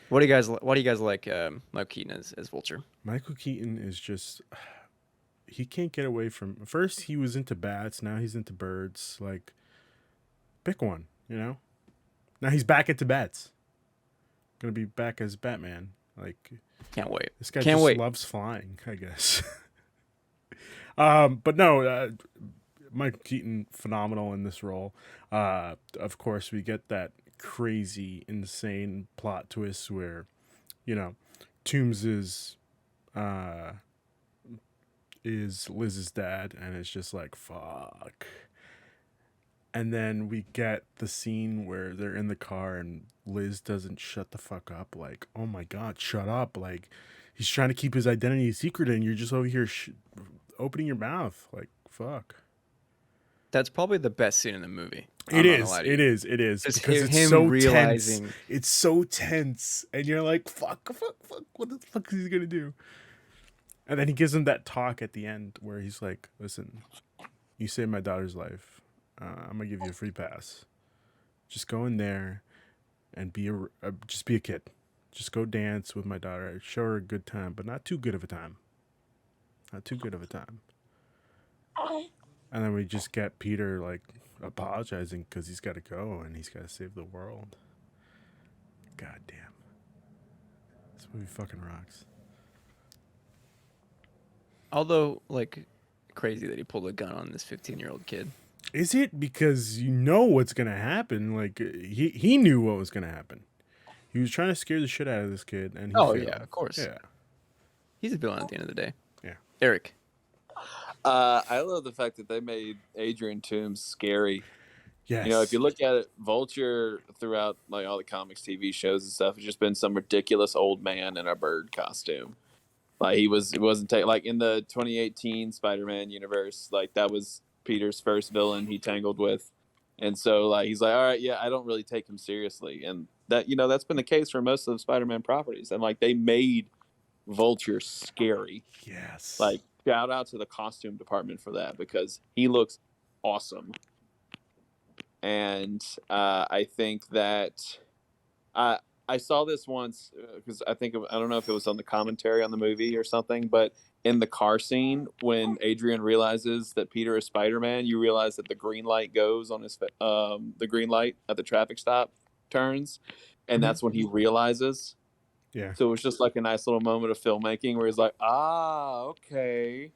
What do you guys like Michael Keaton as Vulture? Michael Keaton is just he can't get away from first he was into bats, now he's into birds. Like pick one, you know? Now he's back into bats. Gonna be back as Batman. Like Can't wait. this guy Can't just wait. loves flying, I guess. But no, Michael Keaton phenomenal in this role. Of course, we get that crazy, insane plot twist where, you know, Toombs is Liz's dad, and it's just like fuck. And then we get the scene where they're in the car and Liz doesn't shut the fuck up. Like, oh my god, shut up! Like, he's trying to keep his identity a secret, and you're just over here opening your mouth. Like, fuck. That's probably the best scene in the movie. It is Just because it's him so realizing- tense. It's so tense, and you're like, fuck, what the fuck is he gonna do? And then he gives him that talk at the end where he's like, listen, you saved my daughter's life. I'm gonna give you a free pass. Just go in there and just be a kid. Just go dance with my daughter. Show her a good time, but not too good of a time. Not too good of a time. And then we just get Peter like apologizing because he's got to go and he's got to save the world. God damn. This movie fucking rocks. Although, like, crazy that he pulled a gun on this 15-year-old kid. Is it because you know what's gonna happen? Like he knew what was gonna happen. He was trying to scare the shit out of this kid, and he failed. Yeah, of course. Yeah. He's a villain at the end of the day. Yeah. Eric. I love the fact that they made Adrian Toombs scary. Yes. You know, if you look at it, Vulture throughout like all the comics, TV shows and stuff, has just been some ridiculous old man in a bird costume. Like he wasn't like in the 2018 Spider-Man universe, like that was Peter's first villain he tangled with, and so like he's like, all right, yeah, I don't really take him seriously, and that that's been the case for most of the Spider-Man properties, and like they made Vulture scary. Yes. Like shout out to the costume department for that because he looks awesome, and I think that I I saw this once because I don't know if it was on the commentary on the movie or something, but in the car scene when Adrian realizes that Peter is Spider-Man, you realize that the green light goes on the green light at the traffic stop turns, and that's when he realizes. Yeah. So it was just like a nice little moment of filmmaking where he's like, ah, okay,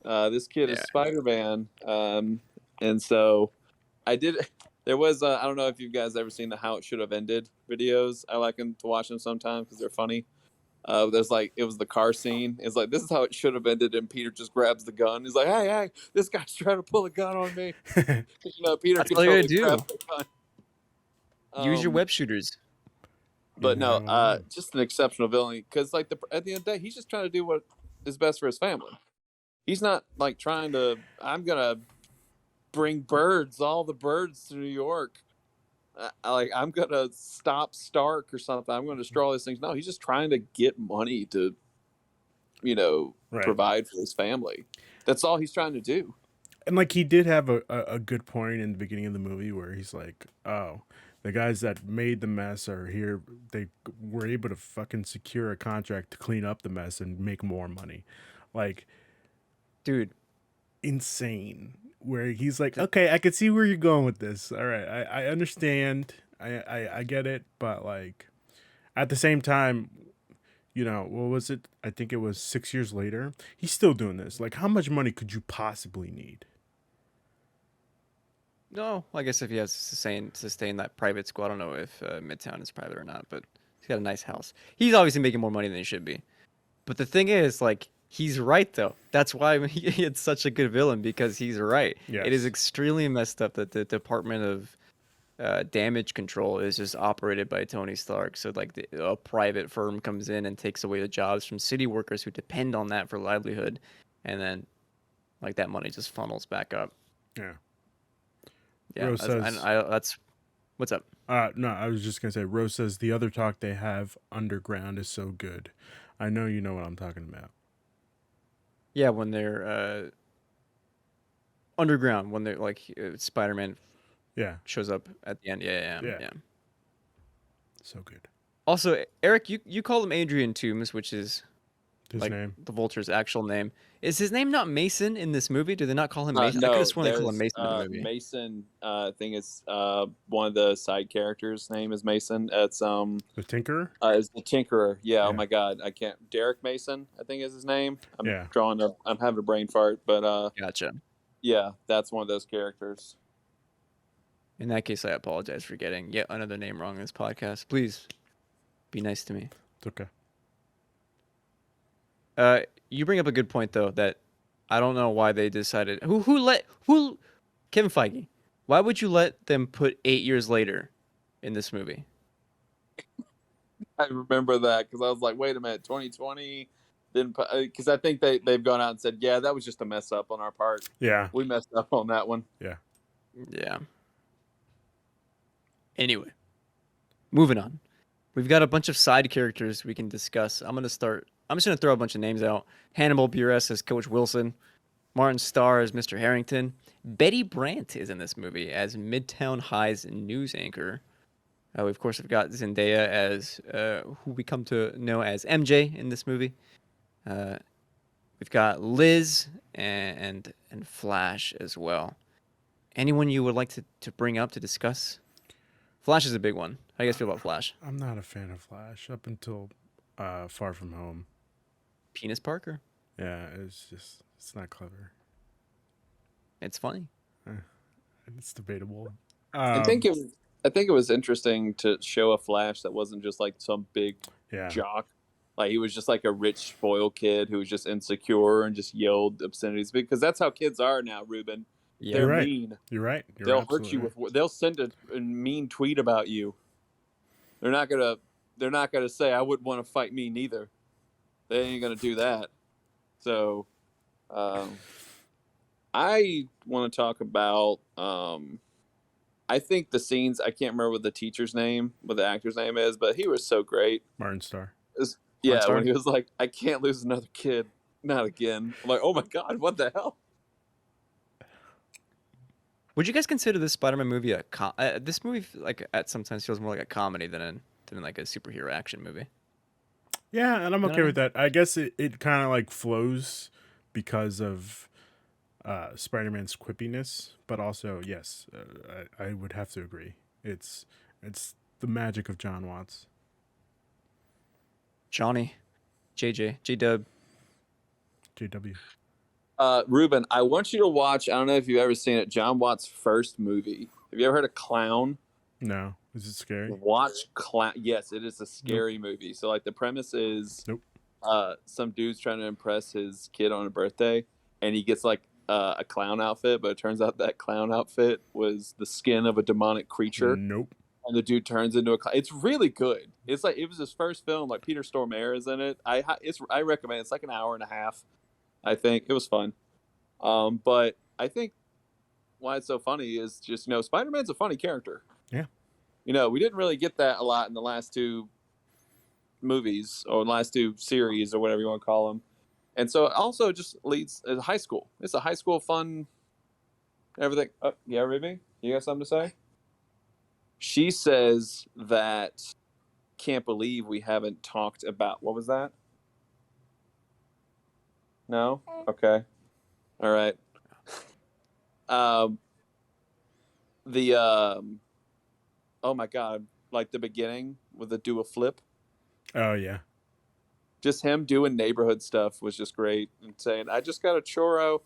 this kid is Yeah. Spider-Man, and so I did. There was I don't know if you guys ever seen the How It Should Have Ended videos. I like them to watch them sometimes because they're funny. There's like it was the car scene. It's like this is how it should have ended, and Peter just grabs the gun. He's like, "Hey, this guy's trying to pull a gun on me." Peter That's can all you gotta totally do. grab the gun. Use your web shooters. But Yeah, no, just an exceptional villain because like at the end of the day, he's just trying to do what is best for his family. He's not like trying to. I'm gonna bring all the birds to New York. I'm gonna stop Stark or something. I'm gonna destroy all these things. No, he's just trying to get money to, Right. provide for his family. That's all he's trying to do. And like he did have a good point in the beginning of the movie where he's like, "Oh, the guys that made the mess are here. They were able to fucking secure a contract to clean up the mess and make more money." Like Dude, insane. Where he's like, "Okay, I can see where you're going with this. All right, I understand. I get it, but like at the same time, what was it? I think it was 6 years later. He's still doing this. Like, how much money could you possibly need?" no, I guess if he has to sustain that private school, I don't know if Midtown is private or not, but he's got a nice house. He's obviously making more money than he should be. But the thing is, like, he's right though. That's why it's such a good villain because he's right. It is Yes. extremely messed up that the Department of Damage Control is just operated by Tony Stark. So like a private firm comes in and takes away the jobs from city workers who depend on that for livelihood, and then like that money just funnels back up. Yeah. Yeah, Rose says, that's what's up. no, I was just gonna say, Rose says the other talk they have underground is so good. I know you know what I'm talking about. Yeah, when they're underground, when they're like Spider-Man Yeah, shows up at the end. Yeah. so good. Also, Eric, you call him Adrian Toomes, which is His like name. the Vulture's actual name. Is his name not Mason in this movie? Do they not call him Mason? I could No, have sworn they call him there's Mason in the movie. Mason. I think it's one of the side characters' name is Mason. It's The Tinkerer. is the Tinkerer. Yeah. Yeah. Oh my God, I can't. Derek Mason, I think is his name. I'm Yeah. I'm having a brain fart, but Gotcha. yeah, that's one of those characters. In that case, I apologize for getting yet another name wrong in this podcast. Please be nice to me. It's okay. You bring up a good point though that I don't know why they decided who Kevin Feige. Why would you let them put 8 years later in this movie? I remember that because I was like, wait a minute, 2020. Because I think they've gone out and said, yeah, that was just a mess up on our part. Yeah. We messed up on that one. Yeah. Anyway, moving on. We've got a bunch of side characters we can discuss. I'm just gonna throw a bunch of names out. Hannibal Buress as Coach Wilson. Martin Starr as Mr. Harrington. Betty Brant is in this movie as Midtown High's news anchor. We of course have got Zendaya as who we come to know as MJ in this movie. We've got Liz and Flash as well. Anyone you would like to bring up to discuss? Flash is a big one. How do you guys feel about Flash? I'm not a fan of Flash up until Far From Home. Penis Parker. Yeah, it's not clever. It's funny. It's debatable. I think it was interesting to show a Flash that wasn't just like some big Yeah. jock. Like he was just like a rich, spoiled kid who was just insecure and just yelled obscenities because that's how kids are now, Ruben. Yep. They're You're right. mean. You're right. You're They'll hurt absolutely you right. with. They'll send a mean tweet about you. They're not gonna. They're not gonna say, "I wouldn't want to fight me neither." They ain't gonna do that. So, um, I want to talk about. I think the scenes. I can't remember what the teacher's name, what the actor's name is, but he was so great. Martin Starr. Martin Yeah, Starr. when he was like, "I can't lose another kid, not again." I'm like, "Oh my god, what the hell?" Would you guys consider this Spider-Man movie this movie like at sometimes feels more like a comedy than like a superhero action movie? Yeah, and I'm You know what okay I with mean? that. I guess it kind of like flows because of Spider-Man's quippiness, but also yes, I would have to agree. It's the magic of John Watts. Johnny, JJ, J-Dub. JW. Ruben, I want you to watch. I don't know if you've ever seen it. John Watts' first movie. Have you ever heard of Clown? No, is it scary? Watch Clown. Yes, it is a Nope. scary movie. So like the premise is, Nope. some dude's trying to impress his kid on a birthday, and he gets like a clown outfit, but it turns out that clown outfit was the skin of a demonic creature, Nope. and the dude turns into a clown. It's really good. It's like it was his first film. Like Peter Stormare is in it. I recommend. It's like an hour and a half. I think it was fun. But I think why it's so funny is just Spider Man's a funny character. Yeah. We didn't really get that a lot in the last two movies or last two series or whatever you want to call them. And so it also just leads as high school. It's a high school fun everything. Yeah, Ruby, you got something to say? She says that can't believe we haven't talked about what was that? No? Okay. All right. Um the oh my god, like the beginning with the do a flip. Oh yeah. Just him doing neighborhood stuff was just great and saying, I just got a churro.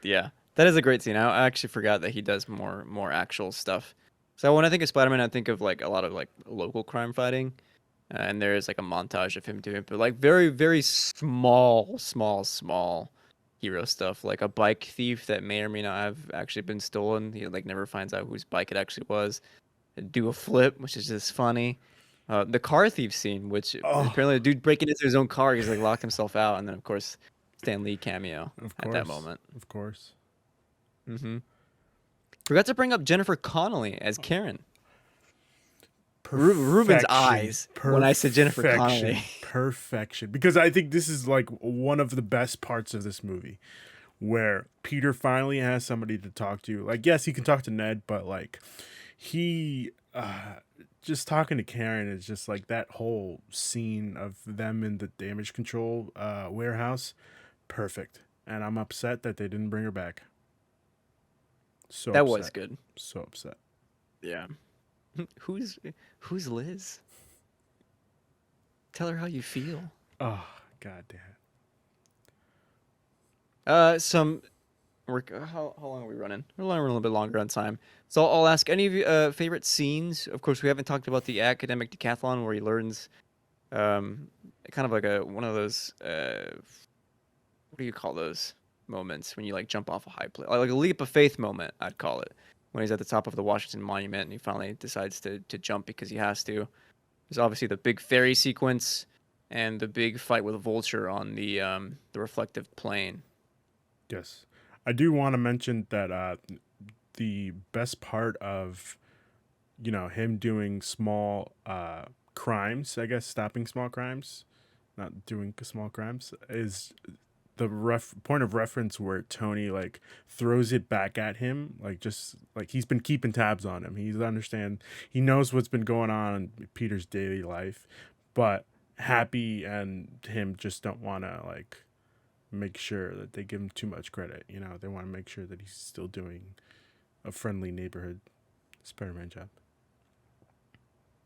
Yeah, that is a great scene. I actually forgot that he does more actual stuff. So when I think of Spider-Man, I think of like a lot of like local crime fighting, and there is like a montage of him doing it, but like very very small hero stuff, like a bike thief that may or may not have actually been stolen. He like never finds out whose bike it actually was. Do a flip, which is just funny. The car thief scene, which Oh, apparently the dude breaking into his own car, he's like locked himself out, and then of course Stan Lee cameo of at that course. moment. Of course. hmm Forgot to bring up Jennifer Connelly as Karen. Ruben's Perfection. eyes when I said Jennifer Perfection. Connelly. Perfection. Because I think this is like one of the best parts of this movie where Peter finally has somebody to talk to. Like, yes, he can talk to Ned, but like he just talking to Karen is just like that whole scene of them in the damage control warehouse. Perfect. And I'm upset that they didn't bring her back. So That was upset. good. So upset. Yeah. Who's who's Liz? Tell her how you feel. Oh, god damn. Some how long are we running? We're running a little bit longer on time. So I'll ask any of you favorite scenes. Of course, we haven't talked about the academic decathlon where he learns um kind of like one of those what do you call those moments when you like jump off a high place, like a leap of faith moment, I'd call it, when he's at the top of the Washington Monument and he finally decides to jump because he has to. There's obviously the big ferry sequence and the big fight with Vulture on the reflective plane. Yes. I do want to mention that the best part of him doing small crimes, I guess stopping small crimes, not doing small crimes, is the point of reference where Tony like throws it back at him, like just like he's been keeping tabs on him. He knows what's been going on in Peter's daily life, but Happy and him just don't want to like make sure that they give him too much credit. They want to make sure that he's still doing a friendly neighborhood Spider-Man job.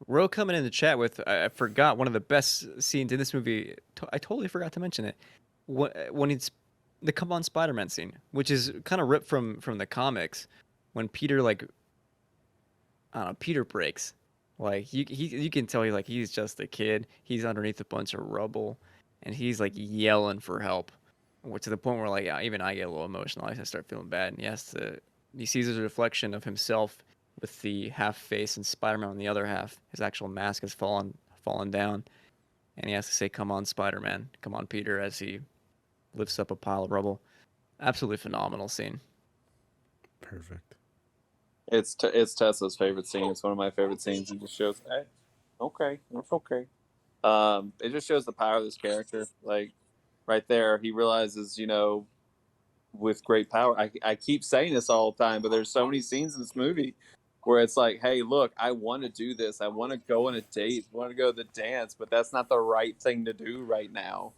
Ro coming in the chat with I forgot one of the best scenes in this movie. I totally forgot to mention it. When it's the "Come on, Spider-Man" scene, which is kind of ripped from the comics, when Peter like I don't know, Peter breaks. Like you can tell he's just a kid. He's underneath a bunch of rubble, and he's like yelling for help. to the point where like even I get a little emotional. I start feeling bad, and he sees his reflection of himself with the half face and Spider-Man on the other half. His actual mask has fallen down, and he has to say, "Come on, Spider-Man, come on, Peter," as he lifts up a pile of rubble. Absolutely phenomenal scene. Perfect. It's Tesla's favorite scene. It's one of my favorite scenes. It just shows, hey, okay, that's okay. It just shows the power of this character. Like right there, he realizes, with great power. I keep saying this all the time, but there's so many scenes in this movie where it's like, hey, look, I want to do this. I want to go on a date. I want to go to the dance, but that's not the right thing to do right now.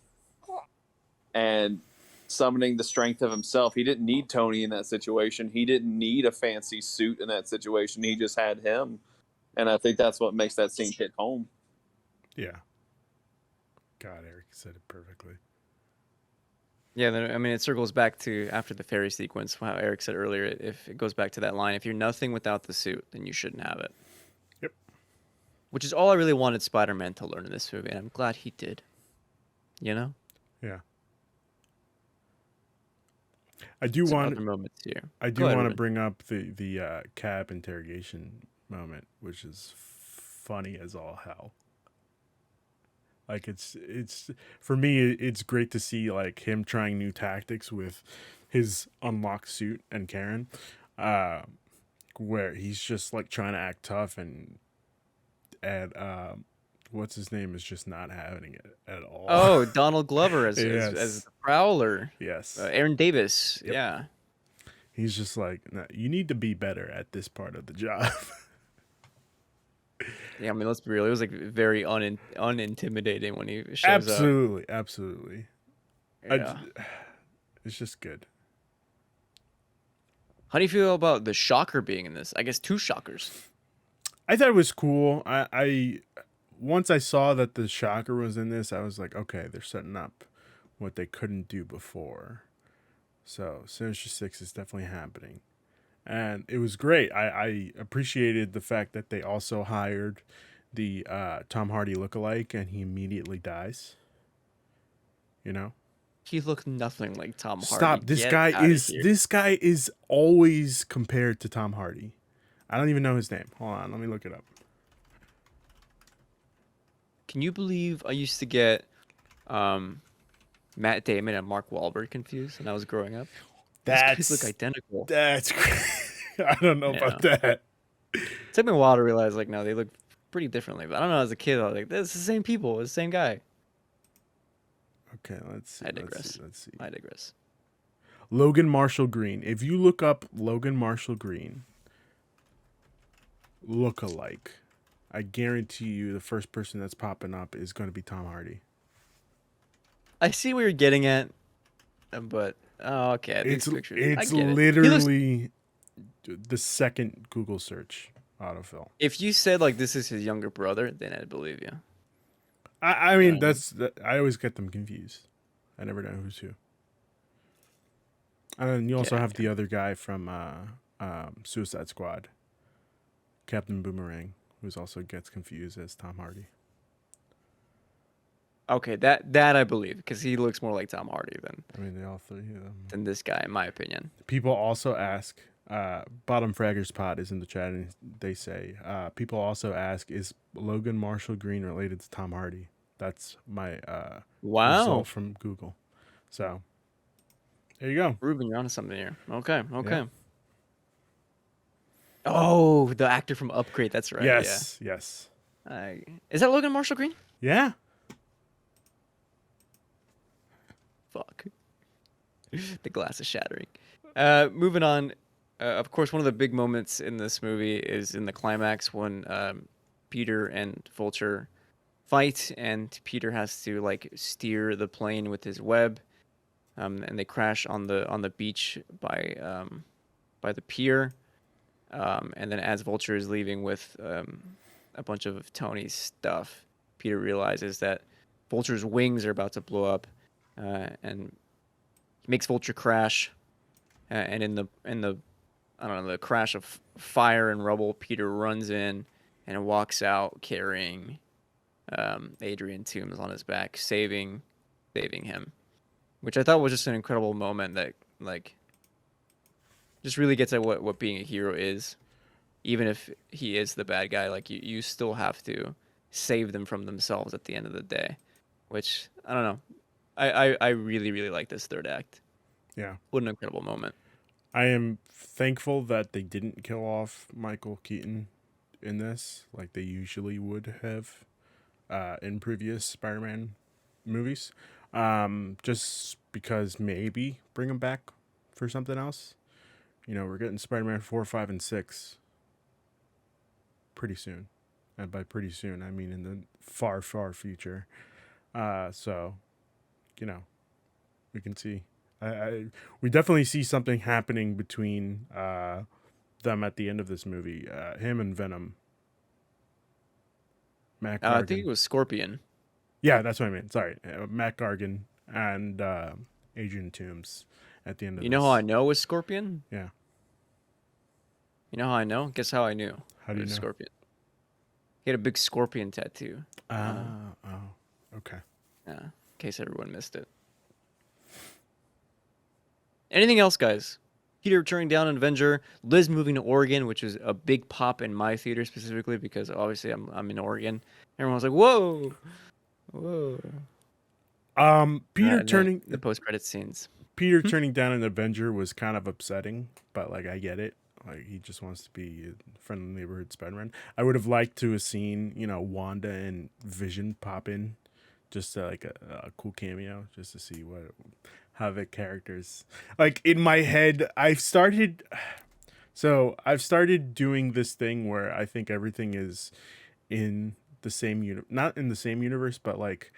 And summoning the strength of himself. He didn't need Tony in that situation. He didn't need a fancy suit in that situation. He just had him. And I think that's what makes that scene hit home. Yeah. God, Eric said it perfectly. Yeah, I mean, it circles back to after the fairy sequence, how Eric said earlier, if it goes back to that line, if you're nothing without the suit, then you shouldn't have it. Yep. Which is all I really wanted Spider-Man to learn in this movie, and I'm glad he did. You know? Yeah. I do Some want other moments here. I Go do ahead, want to Ruben. bring up the cab interrogation moment, which is funny as all hell. Like it's for me, it's great to see like him trying new tactics with his unlocked suit and Karen, uh, where he's just like trying to act tough and what's his name is just not having it at all. Oh, Donald Glover as Yes. the Prowler. Yes. Aaron Davis. Yep. Yeah. He's just like, "No, you need to be better at this part of the job." Yeah, I mean, let's be real. It was like very unintimidating when he shows Absolutely, absolutely. up. Yeah. It's just good. How do you feel about the Shocker being in this? I guess 2 Shockers. I thought it was cool. I once I saw that the Shocker was in this, I was like, okay, they're setting up what they couldn't do before. So Sinister Six is definitely happening, and it was great. I appreciated the fact that they also hired the Tom Hardy lookalike, and he immediately dies. You know, He looked nothing like Tom Hardy. stop. Get outta here. This guy is always compared to Tom Hardy. I don't even know his name. Hold on, let me look it up. Can you believe I used to get Matt Damon and Mark Wahlberg confused when I was growing up? These guys look identical. That's great. I don't know about that. It took me a while to realize, like, no, they look pretty differently. But I don't know, as a kid, I was like, this is the same people. It's the same guy. Okay, let's see. I digress. Let's see. I digress. Logan Marshall Green. If you look up Logan Marshall Green look-alike, I guarantee you the first person that's popping up is going to be Tom Hardy. I see what you're getting at, but okay, these It's pictures. I it's get it. He looks, literally the second Google search autofill. if you said like this is his younger brother, then I'd believe you. I mean I always get them confused. I never know who's who. And then you also have the other guy from Suicide Squad, Captain Boomerang, who also gets confused as Tom Hardy. Okay, that I believe, because he looks more like Tom Hardy They all three of them. than this guy, in my opinion. People also ask, Bottom Fraggers Pod is in the chat, and they say, people also ask, is Logan Marshall Green related to Tom Hardy? That's my result from Google. So, there you go. Ruben, you're onto something here. Okay. Yeah. Oh, the actor from Upgrade. That's right. Yes. Is that Logan Marshall Green? Yeah. Fuck. The glass is shattering. Moving on. Of course, one of the big moments in this movie is in the climax when Peter and Vulture fight, and Peter has to like steer the plane with his web, and they crash on the beach by the pier. And then as Vulture is leaving with a bunch of Tony's stuff, Peter realizes that Vulture's wings are about to blow up, and he makes Vulture crash. And in the I don't know, the crash of fire and rubble, Peter runs in and walks out carrying Adrian Toomes on his back, saving him. which I thought was just an incredible moment that like just really gets at what being a hero is. Even if he is the bad guy, like you still have to save them from themselves at the end of the day. Which I don't know. I really really like this third act. Yeah. What an incredible moment. I am thankful that they didn't kill off Michael Keaton in this, like they usually would have in previous Spider-Man movies. Just because maybe bring him back for something else. You know, we're getting Spider-Man 4, 5, and 6 pretty soon. And by pretty soon, I mean in the far, far future. So, you know, we can see. We definitely see something happening between them at the end of this movie. Him and Venom. Matt I think it Gargan. was Scorpion. Yeah, that's what I meant. Sorry. Matt Gargan and Adrian Toomes at the end of You this. know how I know it was Scorpion? Yeah. You know how I know? Guess how I knew? How do It you was know? Scorpion. He had a big scorpion tattoo. Okay. Yeah, in case everyone missed it. Anything else, guys? Peter turning down an Avenger, Liz moving to Oregon, which was a big pop in my theater specifically because obviously I'm in Oregon. Everyone was like, "Whoa, whoa!" Peter And then turning the post-credit scenes. Peter turning down an Avenger was kind of upsetting, but like I get it. Like he just wants to be a friendly neighborhood Spider-Man. I would have liked to have seen, you know, Wanda and Vision pop in, just like a cool cameo, just to see how the characters. Like in my head, I've started doing this thing where I think everything is in the same not in the same universe, but like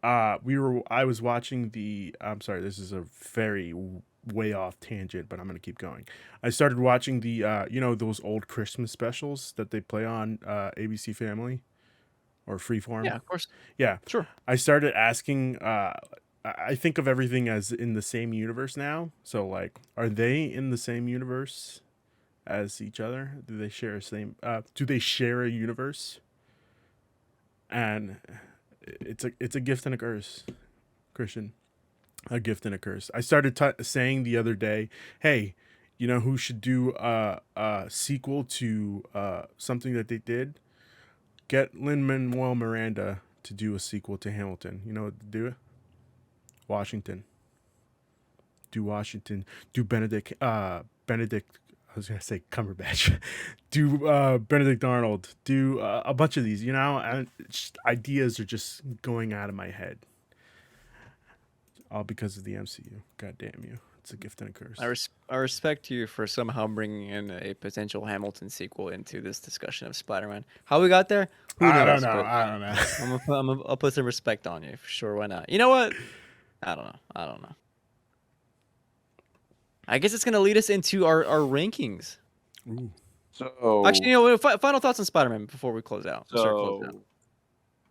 I was watching I'm sorry, this is a very way off tangent, but I'm going to keep going. I started watching the you know, those old Christmas specials that they play on ABC Family or Freeform. Yeah, of course. Yeah. Sure. I started asking I think of everything as in the same universe now. So like are they in the same universe as each other? Do they share a universe? And it's a gift and a curse, Christian. A gift and a curse. I started saying the other day, hey, you know who should do a sequel to something that they did? Get Lin-Manuel Miranda to do a sequel to Hamilton. You know what to do? Washington. Do Washington. Do Benedict. I was gonna say Cumberbatch. Do Benedict Arnold. Do a bunch of these. You know, and ideas are just going out of my head. All because of the MCU. God damn you. It's a gift and a curse. I respect you for somehow bringing in a potential Hamilton sequel into this discussion of Spider-Man. How we got there? Who I knows? don't know. But I don't know. I'll put some respect on you for sure. Why not? You know what? I don't know. I guess it's gonna lead us into our rankings. Ooh. So Actually, you know, final thoughts on Spider-Man before we close out. Start closing out. So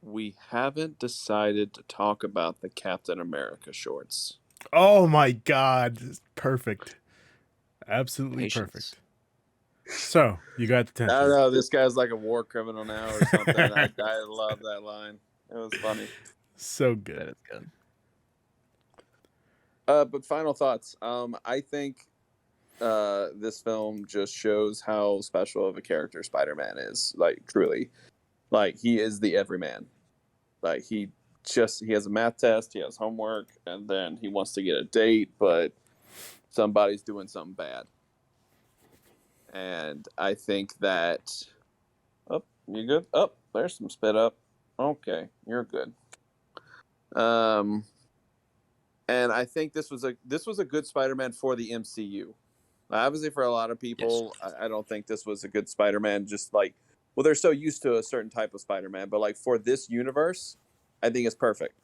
we haven't decided to talk about the Captain America shorts. Oh my God. Perfect. Absolutely Patience. perfect. So, you got the I don't tension. know. This guy's like a war criminal now or something. I love that line. It was funny. So That good. is good. But final thoughts. I think this film just shows how special of a character Spider-Man is. Like truly, like he is the everyman. Like he has a math test, he has homework, and then he wants to get a date, but somebody's doing something bad. And I think that. Oh, you good? Oh, there's some spit up. Okay, you're good. And I think this was a good Spider-Man for the MCU. Obviously, for a lot of people, yes. I don't think this was a good Spider-Man. Just like, well, they're so used to a certain type of Spider-Man, but like for this universe, I think it's perfect.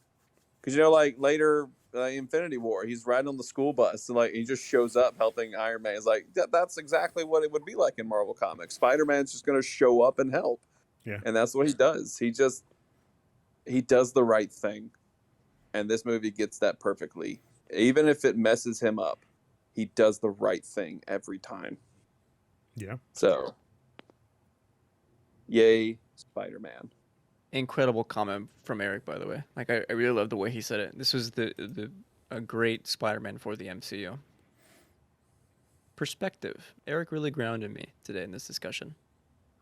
Because you know, like later, Infinity War, he's riding on the school bus, and like he just shows up helping Iron Man. It's like that's exactly what it would be like in Marvel Comics. Spider-Man's just going to show up and help, and that's what he does. He does the right thing. And this movie gets that perfectly. Even if it messes him up, he does the right thing every time. Yeah. So, yay, Spider-Man. incredible comment from Eric, by the way. Like I really love the way he said it. This was a great Spider-Man for the MCU. Perspective. Eric really grounded me today in this discussion.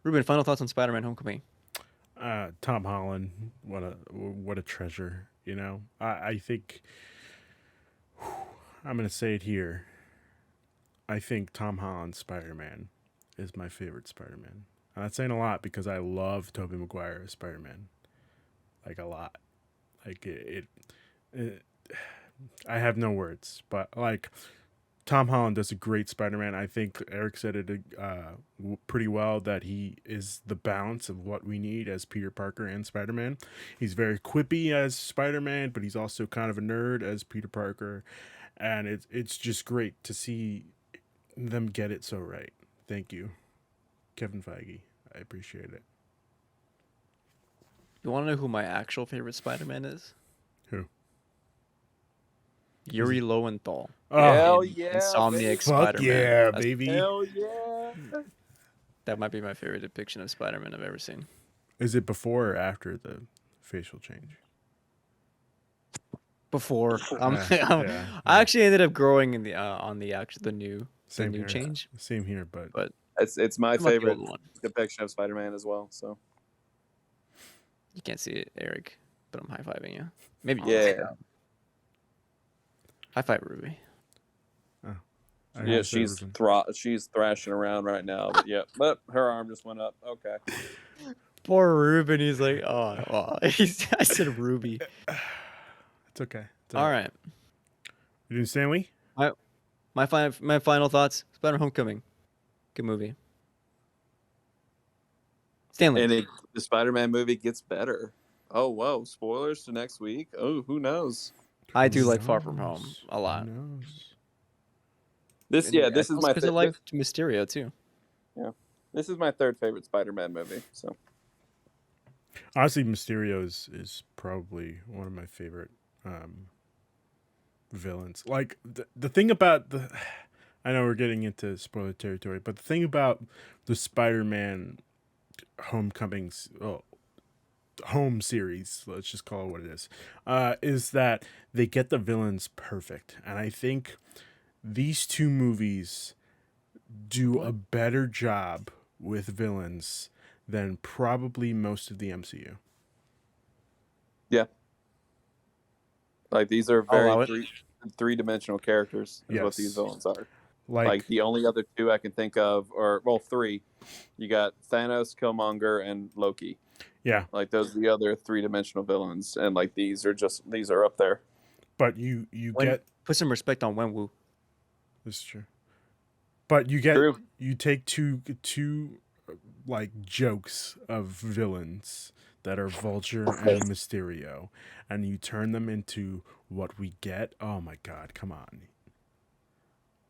Ruben, final thoughts on Spider-Man: Homecoming. Tom Holland, what a treasure. You know, I think I'm gonna say it here. I think Tom Holland's Spider-Man is my favorite Spider-Man. I'm not saying a lot because I love Tobey Maguire as Spider-Man, like a lot. Like it I have no words, but like Tom Holland does a great Spider-Man. I think Eric said it pretty well that he is the balance of what we need as Peter Parker and Spider-Man. He's very quippy as Spider-Man, but he's also kind of a nerd as Peter Parker, and it's just great to see them get it so right. Thank you, Kevin Feige. I appreciate it. You want to know who my actual favorite Spider-Man is? Who? Yuri Lowenthal. Hell in yeah, Insomniac baby. Fuck Spider-Man. yeah, baby. Hell yeah. That might be my favorite depiction of Spider-Man I've ever seen. Is it before or after the facial change? Before, Yeah. I actually ended up growing in the new Same here. change. Same here, but But It's my I'm not the favorite old one. depiction of Spider-Man as well. So You can't see it, Eric, but I'm high-fiving you. Maybe you yeah, can. High five, Ruby. I yeah, have to say, she's Ruben. she's thrashing around right now. But yeah, but her arm just went up. Okay. Poor Ruben. He's like, oh. I said Ruby. It's okay. It's All right. You doing Stanley? My final thoughts. Spider-Man: Homecoming. Good movie. Stanley. And the Spider-Man movie gets better. Oh whoa! Spoilers to next week. Oh, who knows? I do Who like Far From Home knows? a lot. Who knows? This is my because I liked Mysterio too. this is my third favorite Spider-Man movie. So Honestly, Mysterio is probably one of my favorite villains. Like the thing about the, I know we're getting into spoiler territory, but the thing about the Spider-Man Homecomings, home series, let's just call it what it is that they get the villains perfect, and I think these two movies do a better job with villains than probably most of the MCU. yeah, like these are I'll very allow it. three-dimensional characters. Is what these Yes. villains are. Like, Like the only other two I can think of, or well, three. You got Thanos, Killmonger, and Loki. yeah, Like those are the other three-dimensional villains, and like these are up there. but you get Put some respect on Wenwu. this is true. But you get True. you take two like jokes of villains that are Vulture and Mysterio, and you turn them into what we get. Oh my god, come on.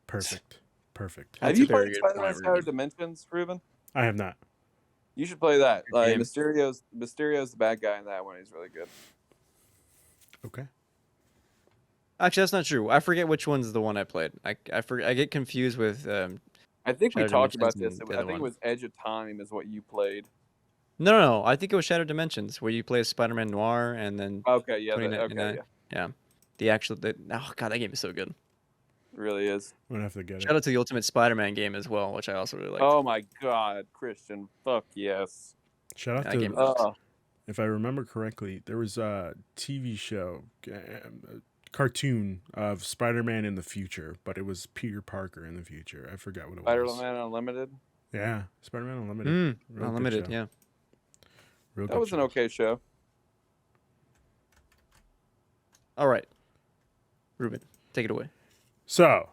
Perfect. Perfect. That's Have a you very played good Spider-Man: point, Shattered Ruben. Dimensions, Ruben? I have not. You should play that. Good Like game. Mysterio's the bad guy in that one. He's really good. Okay. Actually, that's not true. I forget which one's the one I played. I forget. I get confused with. I think we Shattered talked Dimensions about this. and the I other think it one. was Edge of Time is what you played. No. I think it was Shattered Dimensions, where you play as Spider-Man Noir, and then Okay, yeah, 2099. Yeah. The actual. Oh god, that game is so good. it really is. I'm gonna have to get Shout it. out to the Ultimate Spider-Man game as well, which I also really liked. Oh my God, Christian, fuck yes. Shout out That to game rocks. if I remember correctly, there was a TV show, cartoon of Spider-Man in the future, but it was Peter Parker in the future. I forgot what it was. Spider-Man Unlimited. Yeah, Spider-Man Unlimited. Real good Unlimited, show. yeah. Real That good was an show. okay show. All right, Ruben, take it away. So,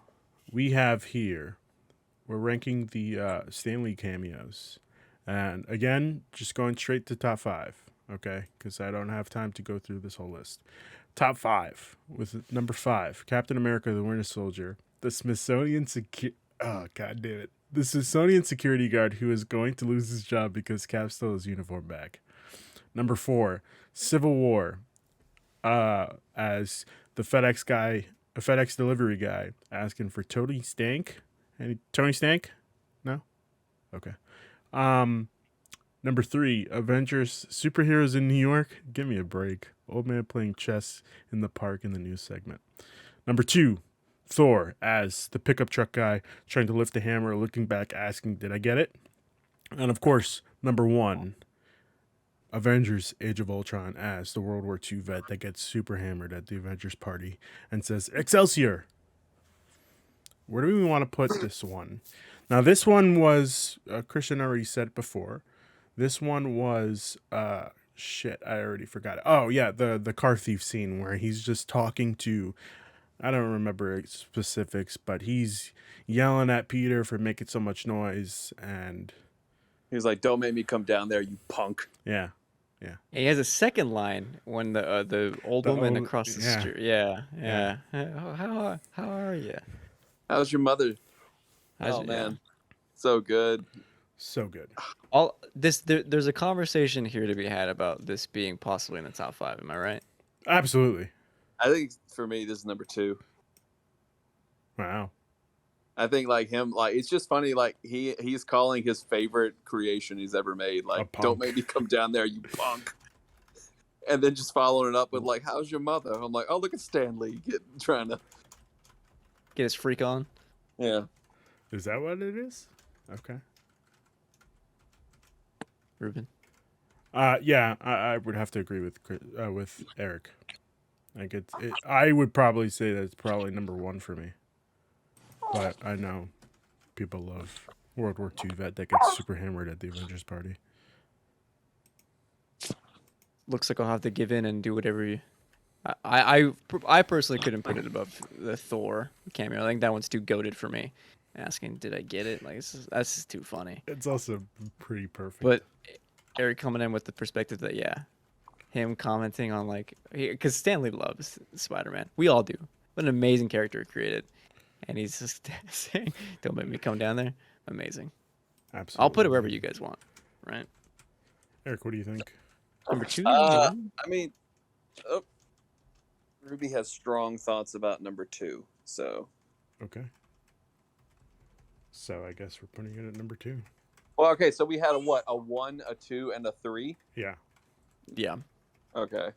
we have here, we're ranking the Stanley cameos. And again, just going straight to top 5, okay? Because I don't have time to go through this whole list. Top 5, with number 5, Captain America, the Winter Soldier, the Smithsonian oh, god damn it. The Smithsonian security guard who is going to lose his job because Cap stole his uniform back. Number 4, Civil War, as the FedEx guy, a FedEx delivery guy, asking for Tony Stank. Any Tony Stank? No? Okay. Number 3, Avengers Superheroes in New York. Give me a break. Old man playing chess in the park in the news segment. Number 2, Thor as the pickup truck guy trying to lift the hammer, looking back, asking, "Did I get it?" And of course, number 1, Avengers Age of Ultron as the World War II vet that gets super hammered at the Avengers party and says, "Excelsior!" Where do we want to put this one? Now, this one was, Christian already said it before. This one was, shit, I already forgot it. Oh, yeah, the car thief scene where he's just talking to, I don't remember specifics, but he's yelling at Peter for making so much noise. And He was like, "Don't make me come down there, you punk." yeah. He has a second line when the old The woman old- across the yeah. street. Yeah. How are you? How's your mother? Oh Yeah. man, so good. So good. There's a conversation here to be had about this being possibly in the top 5. Am I right? Absolutely. I think for me, this is number 2. Wow. I think like him, like it's just funny. Like he's calling his favorite creation he's ever made. Like, "Don't punk. make me come down there, you punk." And then just following it up with like, "How's your mother?" I'm like, "Oh, look at Stan Lee trying to." Get his freak on. Yeah. Is that what it is? Okay. Ruben. Yeah, I would have to agree with Eric. Like I would probably say that it's probably number 1 for me. But I know people love World War II vet that gets super hammered at the Avengers party. Looks like I'll have to give in and do whatever you. I personally couldn't put it above the Thor cameo. I think that one's too goated for me. Asking, did I get it? Like, that's just too funny. It's also pretty perfect. But Eric coming in with the perspective that, yeah, him commenting on, like, because Stanley loves Spider-Man. We all do. What an amazing character he created. And he's just saying, "Don't make me come down there." Amazing. Absolutely. I'll put it wherever you guys want, right? Eric, what do you think? Number 2? I mean, Ruby has strong thoughts about number 2. So, Okay. So I guess we're putting it at number 2. well, okay. So we had a 1, a 2, and a 3. Yeah. Yeah. Okay.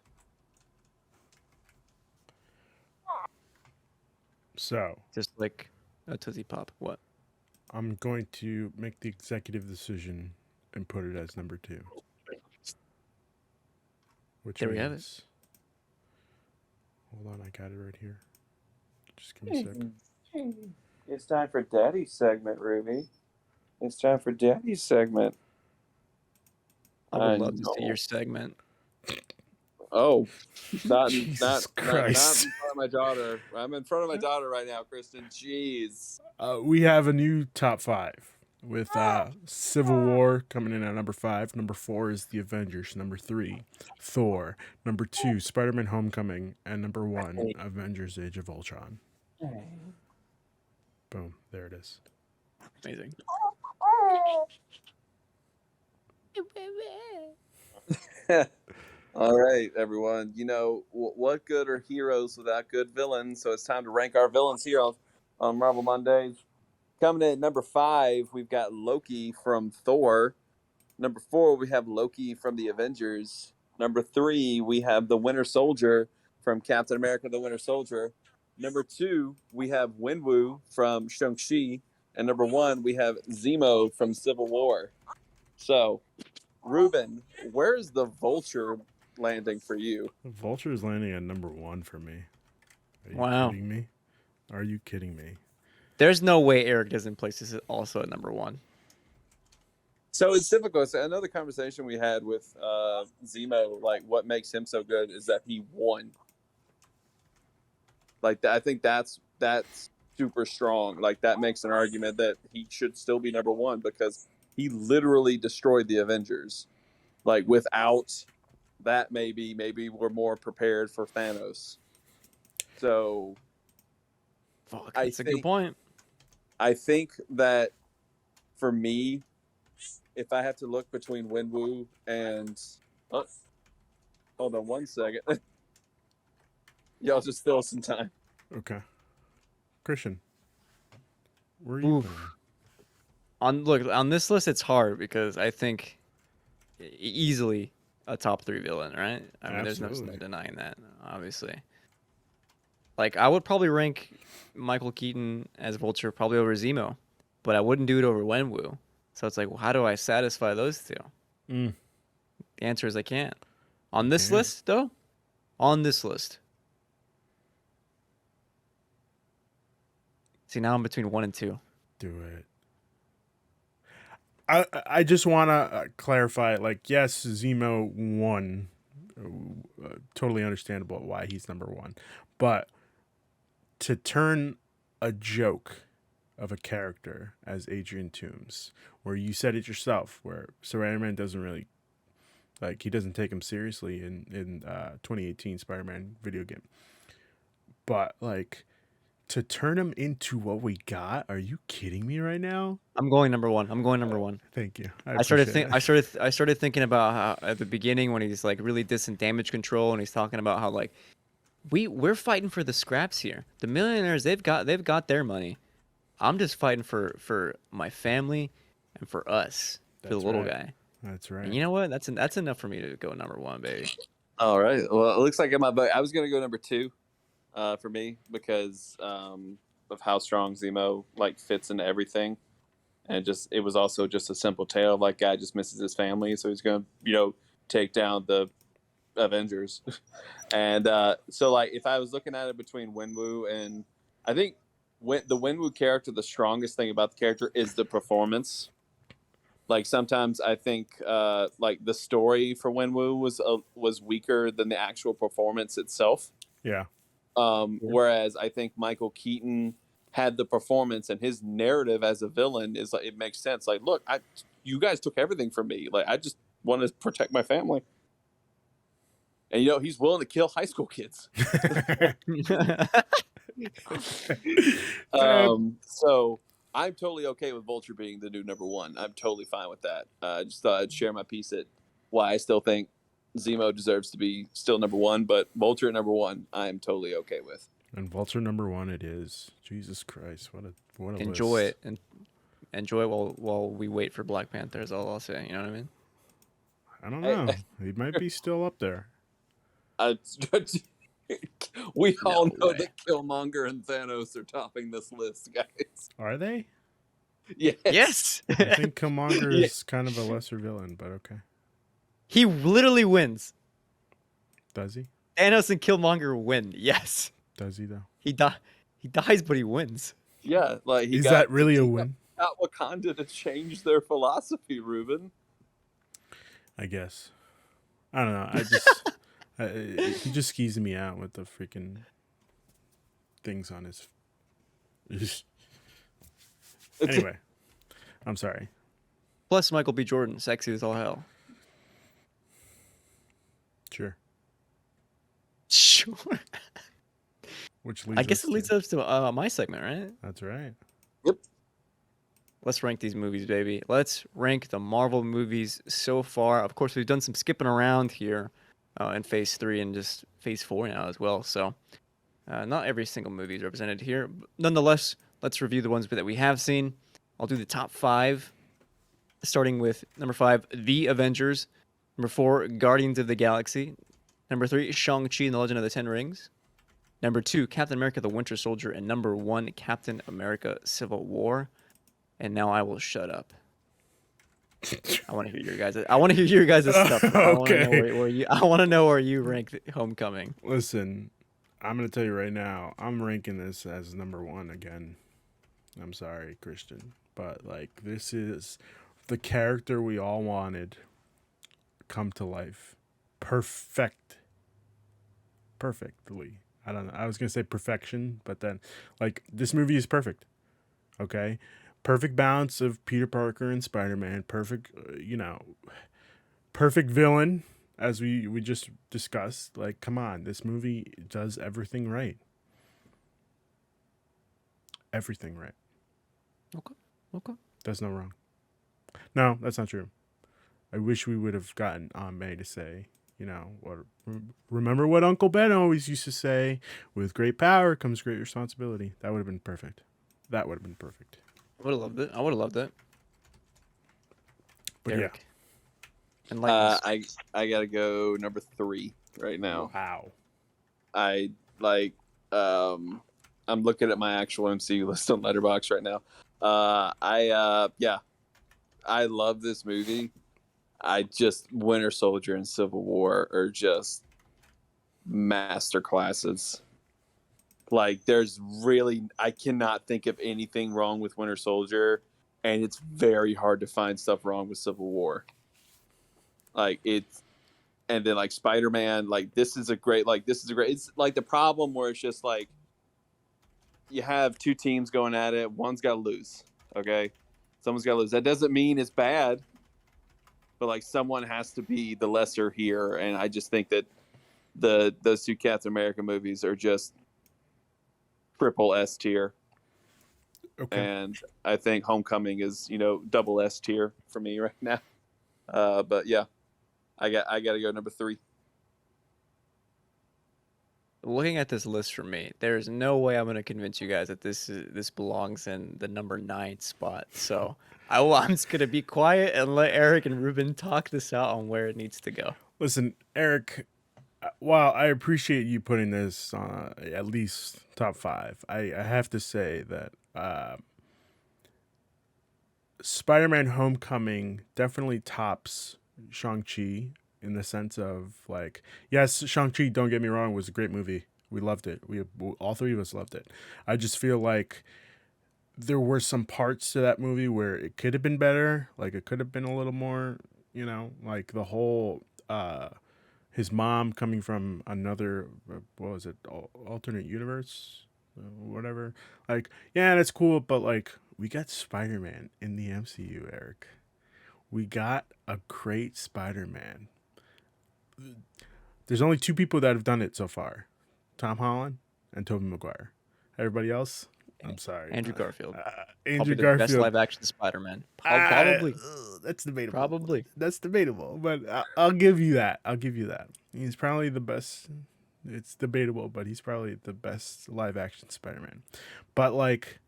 So Just like a Tootsie Pop. What? I'm going to make the executive decision and put it as number 2. Which There we have it. means- Hold on, I got it right here. Just give me a sec. It's time for Daddy's segment, Ruby. It's time for Daddy's segment. I I would love to see know. your segment. Oh, not Jesus not in Christ. front of my daughter. I'm in front of my daughter right now, Kristen. Jeez. We have a new top 5 with Civil War coming in at number 5. Number 4 is The Avengers. Number 3, Thor. Number 2, Spider-Man Homecoming. And number 1, Avengers Age of Ultron. Boom. There it is. Amazing. All right, everyone. You know, what good are heroes without good villains? So it's time to rank our villains here on Marvel Mondays. Coming in at number 5, we've got Loki from Thor. Number 4, we have Loki from the Avengers. Number 3, we have the Winter Soldier from Captain America: The Winter Soldier. Number 2, we have Wenwu from Shang-Chi. And number 1, we have Zemo from Civil War. So, Ruben, where's the Vulture landing for you? Vulture is landing at number 1 for me. Are you Wow. kidding me? Are you kidding me? There's no way Eric doesn't place this also at number 1. So it's difficult. So another conversation we had with Zemo, like what makes him so good is that he won. Like I think that's super strong. Like that makes an argument that he should still be number 1 because he literally destroyed the Avengers. Like without that, maybe we're more prepared for Thanos. So Fuck, I that's a good think- point. I think that for me, if I have to look between Wenwu and hold on one second. Y'all just fill some time. Okay. Christian, where are you Oof. putting him? On this list, it's hard because I think easily a top 3 villain, right? I mean, there's no Absolutely. denying that, obviously. Like, I would probably rank Michael Keaton as Vulture probably over Zemo, but I wouldn't do it over Wenwu. So it's like, well, how do I satisfy those two? Mm, The answer is I can't. On you this can't list, though, on this list. See, now I'm between 1 and 2. do it. I just want to clarify. Like, yes, Zemo won. Totally understandable why he's number one, but to turn a joke of a character as Adrian Toomes, where you said it yourself, where Spider-Man doesn't really like he doesn't take him seriously in 2018 Spider-Man video game, but like to turn him into what we got, are you kidding me right now? I'm going number 1. I'm going number 1. Thank you. I started appreciate think it. I started thinking about how at the beginning when he's like really dissing damage control and he's talking about how like we're fighting for the scraps here. The millionaires they've got their money. I'm just fighting for my family and for us, for the That's little right. guy. That's And right. you know what? That's enough for me to go number 1, baby. All right. Well, it looks like in my vote, I was going to go number 2 for me because of how strong Zemo like fits into everything, and just it was also just a simple tale of like guy just misses his family, so he's going to take down the Avengers, and so like if I was looking at it between Wenwu and I think the Wenwu character, the strongest thing about the character is the performance. Like sometimes I think like the story for Wenwu was weaker than the actual performance itself. Yeah. Yeah. Whereas I think Michael Keaton had the performance and his narrative as a villain is like it makes sense. Like, look, you guys took everything from me. Like, I just want to protect my family. And he's willing to kill high school kids. Uh, So I'm totally okay with Vulture being the new number 1. I'm totally fine with that. I just thought I'd share my piece at why I still think Zemo deserves to be still number 1, but Vulture at number 1, I'm totally okay with. and Vulture number 1 it is. Jesus Christ, what a Enjoy list. it and enjoy it while we wait for Black Panther is all I'll say. You know what I mean? I don't know. He might be still up there. We all No know way. that Killmonger and Thanos are topping this list, guys. Are they? Yes. Yes. I think Killmonger Yeah. is kind of a lesser villain, but okay. He literally wins. Does he? Thanos and Killmonger win. Yes. Does he though? He dies, but he wins. Yeah, like Is that really a win? got Wakanda to change their philosophy, Ruben. I guess. I don't know. I just he just skeeves me out with the freaking things on his. Anyway, I'm sorry. Plus Michael B. Jordan, sexy as all hell. Sure. Sure. Which leads I guess us it leads to, us to my segment, right? That's right. Let's rank these movies, baby. Let's rank the Marvel movies so far. Of course, we've done some skipping around here in Phase 3 and just Phase 4 now as well. So not every single movie is represented here. But nonetheless, let's review the ones that we have seen. I'll do the top 5, starting with number 5, The Avengers. Number 4, Guardians of the Galaxy. Number 3, Shang-Chi and the Legend of the Ten Rings. Number 2, Captain America the Winter Soldier. And number 1, Captain America Civil War. And now I will shut up. I want to hear your guys. I want to hear your guys' stuff. I want to know Okay. where you. I want to know where you rank Homecoming. Listen, I'm gonna tell you right now. I'm ranking this as number 1 again. I'm sorry, Christian, but like this is the character we all wanted come to life. Perfectly. I don't know. I was gonna say perfection, but then like this movie is perfect. Okay, perfect balance of Peter Parker and Spider-Man. Perfect, perfect villain as we just discussed. Like, come on, this movie does everything right. Everything right. Okay. There's no wrong. No, that's not true. I wish we would have gotten Aunt May to say, remember what Uncle Ben always used to say, with great power comes great responsibility. That would have been perfect. I would have loved it. I would have loved it. But Derek. Enlighten us. I gotta go number 3 right now. Wow. I like I'm looking at my actual MCU list on Letterboxd right now. I love this movie. I just Winter Soldier and Civil War are just master classes. Like I cannot think of anything wrong with Winter Soldier, and it's very hard to find stuff wrong with Civil War. And then like Spider-Man, this is a great. It's like the problem where it's just like you have two teams going at it. One's got to lose. Okay, someone's got to lose. That doesn't mean it's bad, but like someone has to be the lesser here. And I just think that those two Captain America movies are just triple S tier. Okay. And I think Homecoming is double S tier for me right now. But yeah, I got to go number 3. Looking at this list for me, there's no way I'm going to convince you guys that this belongs in the number 9 spot. So I'm just going to be quiet and let Eric and Ruben talk this out on where it needs to go. Listen, Eric, while I appreciate you putting this on at least top 5, I have to say that Spider-Man Homecoming definitely tops Shang-Chi in the sense of, like, yes, Shang-Chi, don't get me wrong, was a great movie. We loved it. We all 3 of us loved it. I just feel like there were some parts to that movie where it could have been better. Like, it could have been a little more, like the whole his mom coming from another, what was it, alternate universe, whatever. Like, yeah, that's cool, but like, we got Spider-Man in the MCU, Eric. We got a great Spider-Man. There's only 2 people that have done it so far: Tom Holland and Tobey Maguire. Everybody else, I'm sorry, Andrew Garfield. Andrew Probably the Garfield, best live action Spider-Man. Probably. That's debatable. Probably. That's debatable, but I'll give you that. He's probably the best. It's debatable, but he's probably the best live action Spider-Man. But like,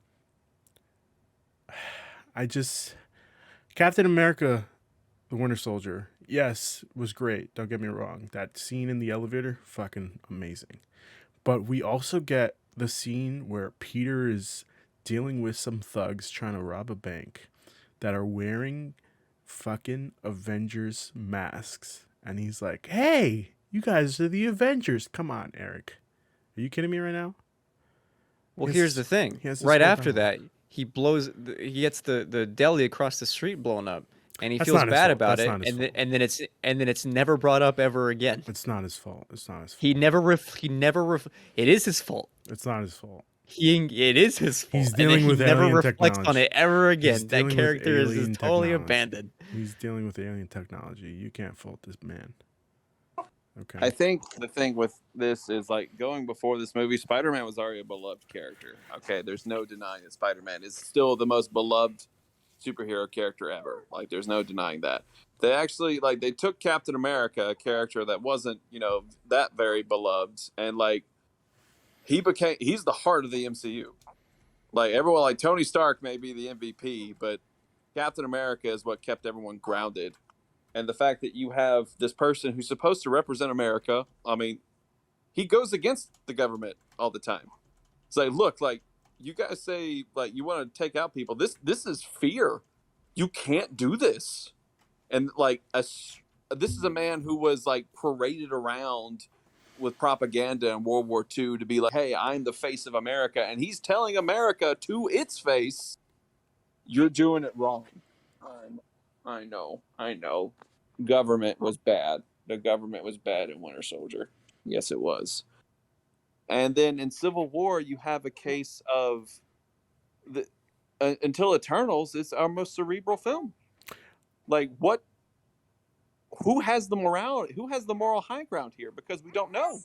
Captain America, the Winter Soldier, yes, was great. Don't get me wrong. That scene in the elevator, fucking amazing. But we also get the scene where Peter is dealing with some thugs trying to rob a bank that are wearing fucking Avengers masks. And he's like, hey, you guys are the Avengers. Come on, Eric. Are you kidding me right now? Well, here's the thing. Right after that, he gets the deli across the street blown up, and he feels bad about it. And then it's never brought up ever again. It's not his fault. It's not his fault. It is his fault. It's not his fault. It is his fault. He's dealing with alien technology. He never reflects on it ever again. That dealing character with is alien just totally technology. abandoned. He's dealing with alien technology. You can't fault this man. Okay. I think the thing with this is, like, going before this movie, Spider-Man was already a beloved character. Okay, there's no denying that Spider-Man is still the most beloved superhero character ever. Like, there's no denying that. They actually, like, they took Captain America, a character that wasn't, that very beloved, and like he's the heart of the MCU. Like, everyone, like, Tony Stark may be the MVP, but Captain America is what kept everyone grounded. And the fact that you have this person who's supposed to represent America, I mean, he goes against the government all the time. It's like, look, like, you guys say, like, you want to take out people. This is fear. You can't do this. And like, this is a man who was like paraded around with propaganda in World War II to be like, hey, I'm the face of America. And he's telling America to its face, you're doing it wrong. I know. Government was bad. The government was bad in Winter Soldier. Yes, it was. And then in Civil War, you have a case of Until Eternals is our most cerebral film. Like, who has the moral high ground here? Because we don't know.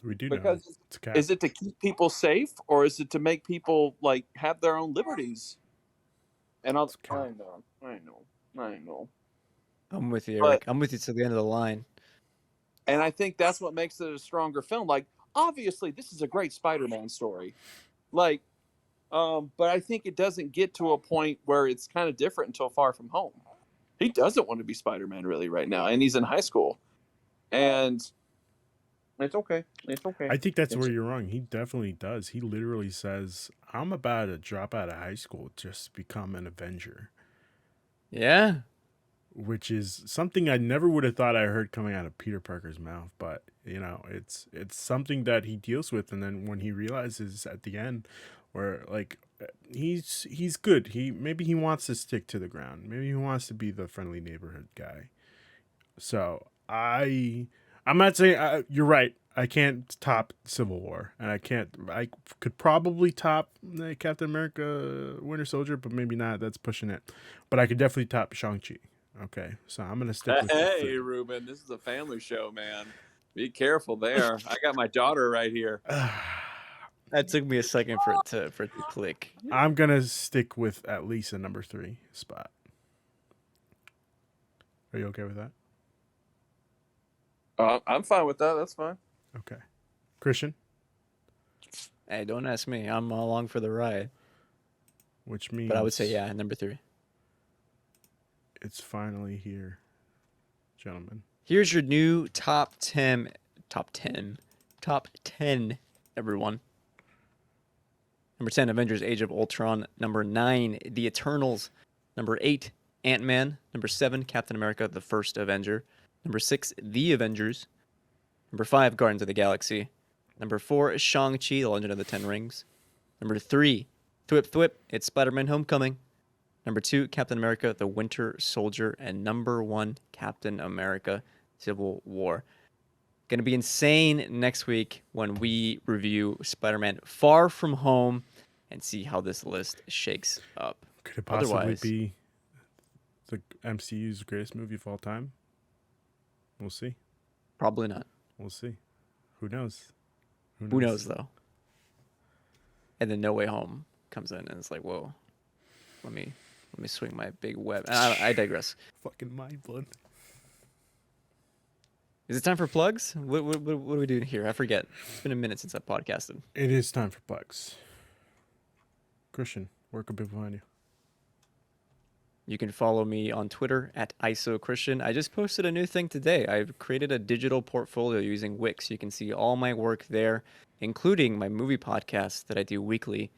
We do because know. It's Cap. Is it to keep people safe, or is it to make people like have their own liberties? And I know. I'm with you, Eric. I'm with you to the end of the line. And I think that's what makes it a stronger film. Like, obviously, this is a great Spider-Man story. Like, but I think it doesn't get to a point where it's kind of different until Far From Home. he doesn't want to be Spider-Man really right now, and he's in high school, and it's okay. It's okay. I think that's It's where you're wrong. He definitely does. He literally says, "I'm about to drop out of high school just to become an Avenger," Yeah. which is something I never would have thought I heard coming out of Peter Parker's mouth. But it's something that he deals with, and then when he realizes at the end, where like he's good. Maybe he wants to stick to the ground. Maybe he wants to be the friendly neighborhood guy. So I'm not saying you're right. I can't top Civil War, and I could probably top Captain America, Winter Soldier, but maybe not. That's pushing it. But I could definitely top Shang-Chi. Okay, so I'm gonna stick with the Hey, three. Ruben, this is a family show, man. Be careful there. I got my daughter right here. That took me a second for it to click. I'm gonna stick with at least a number 3 spot. Are you okay with that? I'm fine with that. That's fine. Okay, Christian, Hey, don't ask me. I'm along for the ride. which means But I would say yeah, number 3. it's finally here, gentlemen. Here's your new top 10, everyone. Number 10, Avengers Age of Ultron. Number 9, The Eternals. Number 8, Ant-Man. Number 7, Captain America, the First Avenger. Number 6, The Avengers. Number 5, Guardians of the Galaxy. Number 4, Shang-Chi, The Legend of the Ten Rings. Number 3, Thwip Thwip, It's Spider-Man Homecoming. Number 2, Captain America, The Winter Soldier. And number 1, Captain America, Civil War. Going to be insane next week when we review Spider-Man Far From Home and see how this list shakes up. Could it possibly Otherwise- be the MCU's greatest movie of all time? We'll see. Probably not. We'll see. Who knows? Who knows, though? And then No Way Home comes in and it's like, whoa, let me swing my big web. And I digress. Fucking mind blown. Is it time for plugs? What are we doing here? I forget. It's been a minute since I podcasted. It is time for plugs. Christian, where can people find you? You can follow me on Twitter at IsoChristian. I just posted a new thing today. I've created a digital portfolio using Wix. You can see all my work there, including my movie podcast that I do weekly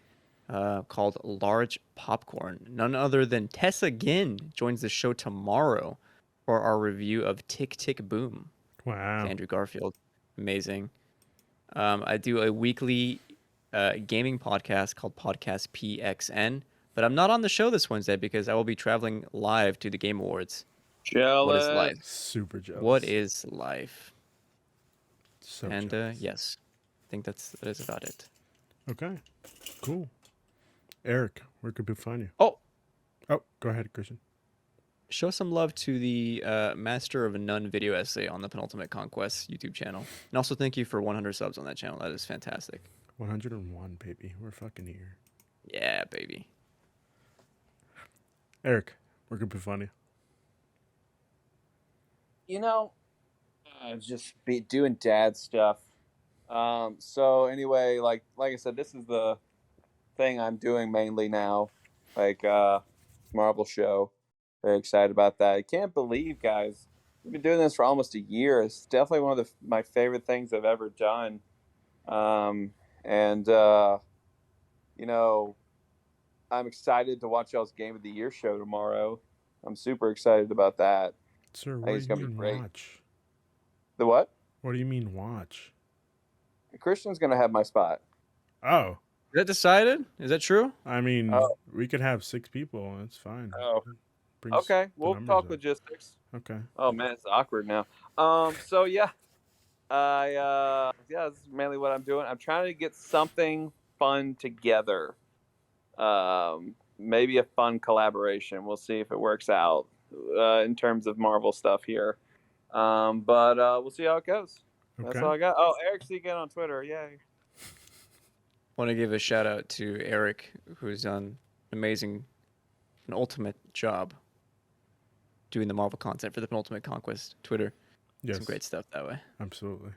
called Large Popcorn. None other than Tessa Ginn joins the show tomorrow for our review of Tick Tick Boom. Wow. Andrew Garfield. Amazing. I do a weekly gaming podcast called Podcast PXN, but I'm not on the show this Wednesday because I will be traveling live to the Game Awards. Jealous. What is life? Super jealous. What is life? So And jealous. yes, I think that is about it. Okay. Cool. Eric, where can people find you? Oh, Oh, go ahead, Christian. show some love to the Master of None video essay on the Penultimate Conquest YouTube channel. And also thank you for 100 subs on that channel. That is fantastic. 101, baby. We're fucking here. Yeah, baby. Eric, where can people find you? You know, just be doing dad stuff. So anyway, like I said, this is the thing I'm doing mainly now, like Marvel show. Very excited about that. I can't believe, guys, we've been doing this for almost a year. It's definitely one of my favorite things I've ever done. And you know, I'm excited to watch y'all's Game of the Year show tomorrow. I'm super excited about that. Sir, I what think do it's you gonna be mean great. watch? The what? What do you mean watch? Christian's gonna have my spot. Oh, Is that decided? Is that true? I mean, Oh. we could have 6 people. That's fine. Oh, Brings okay. the We'll numbers talk up. logistics. Okay. Oh man, it's awkward now. So yeah, yeah, this is mainly what I'm doing. I'm trying to get something fun together. Maybe a fun collaboration. We'll see if it works out in terms of Marvel stuff here. But we'll see how it goes. That's Okay. all I got. Oh, Eric Segan on Twitter. Yay. Want to give a shout out to Eric, who's done an ultimate job doing the Marvel content for the Penultimate Conquest Twitter. Yes. Some great stuff that way. Absolutely.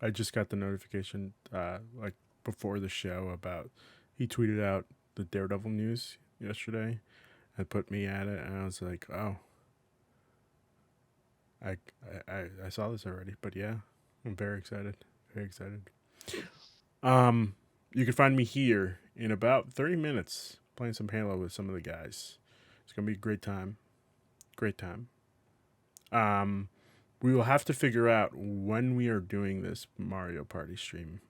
I just got the notification like before the show about he tweeted out the Daredevil news yesterday, had put me at it, and I was like, oh, I saw this already, but yeah, I'm very excited. Very excited. You can find me here in about 30 minutes playing some Halo with some of the guys. It's gonna be a great time. Great time. We will have to figure out when we are doing this Mario Party stream.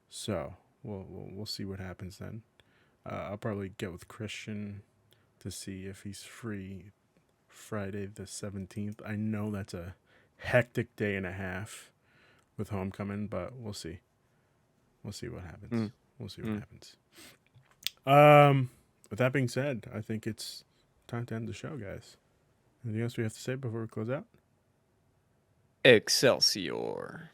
So we'll see what happens then. I'll probably get with Christian to see if he's free Friday the 17th. I know that's a hectic day and a half with homecoming, but we'll see. We'll see what happens. We'll see what happens. With that being said, I think it's time to end the show, guys. Anything else we have to say before we close out? Excelsior.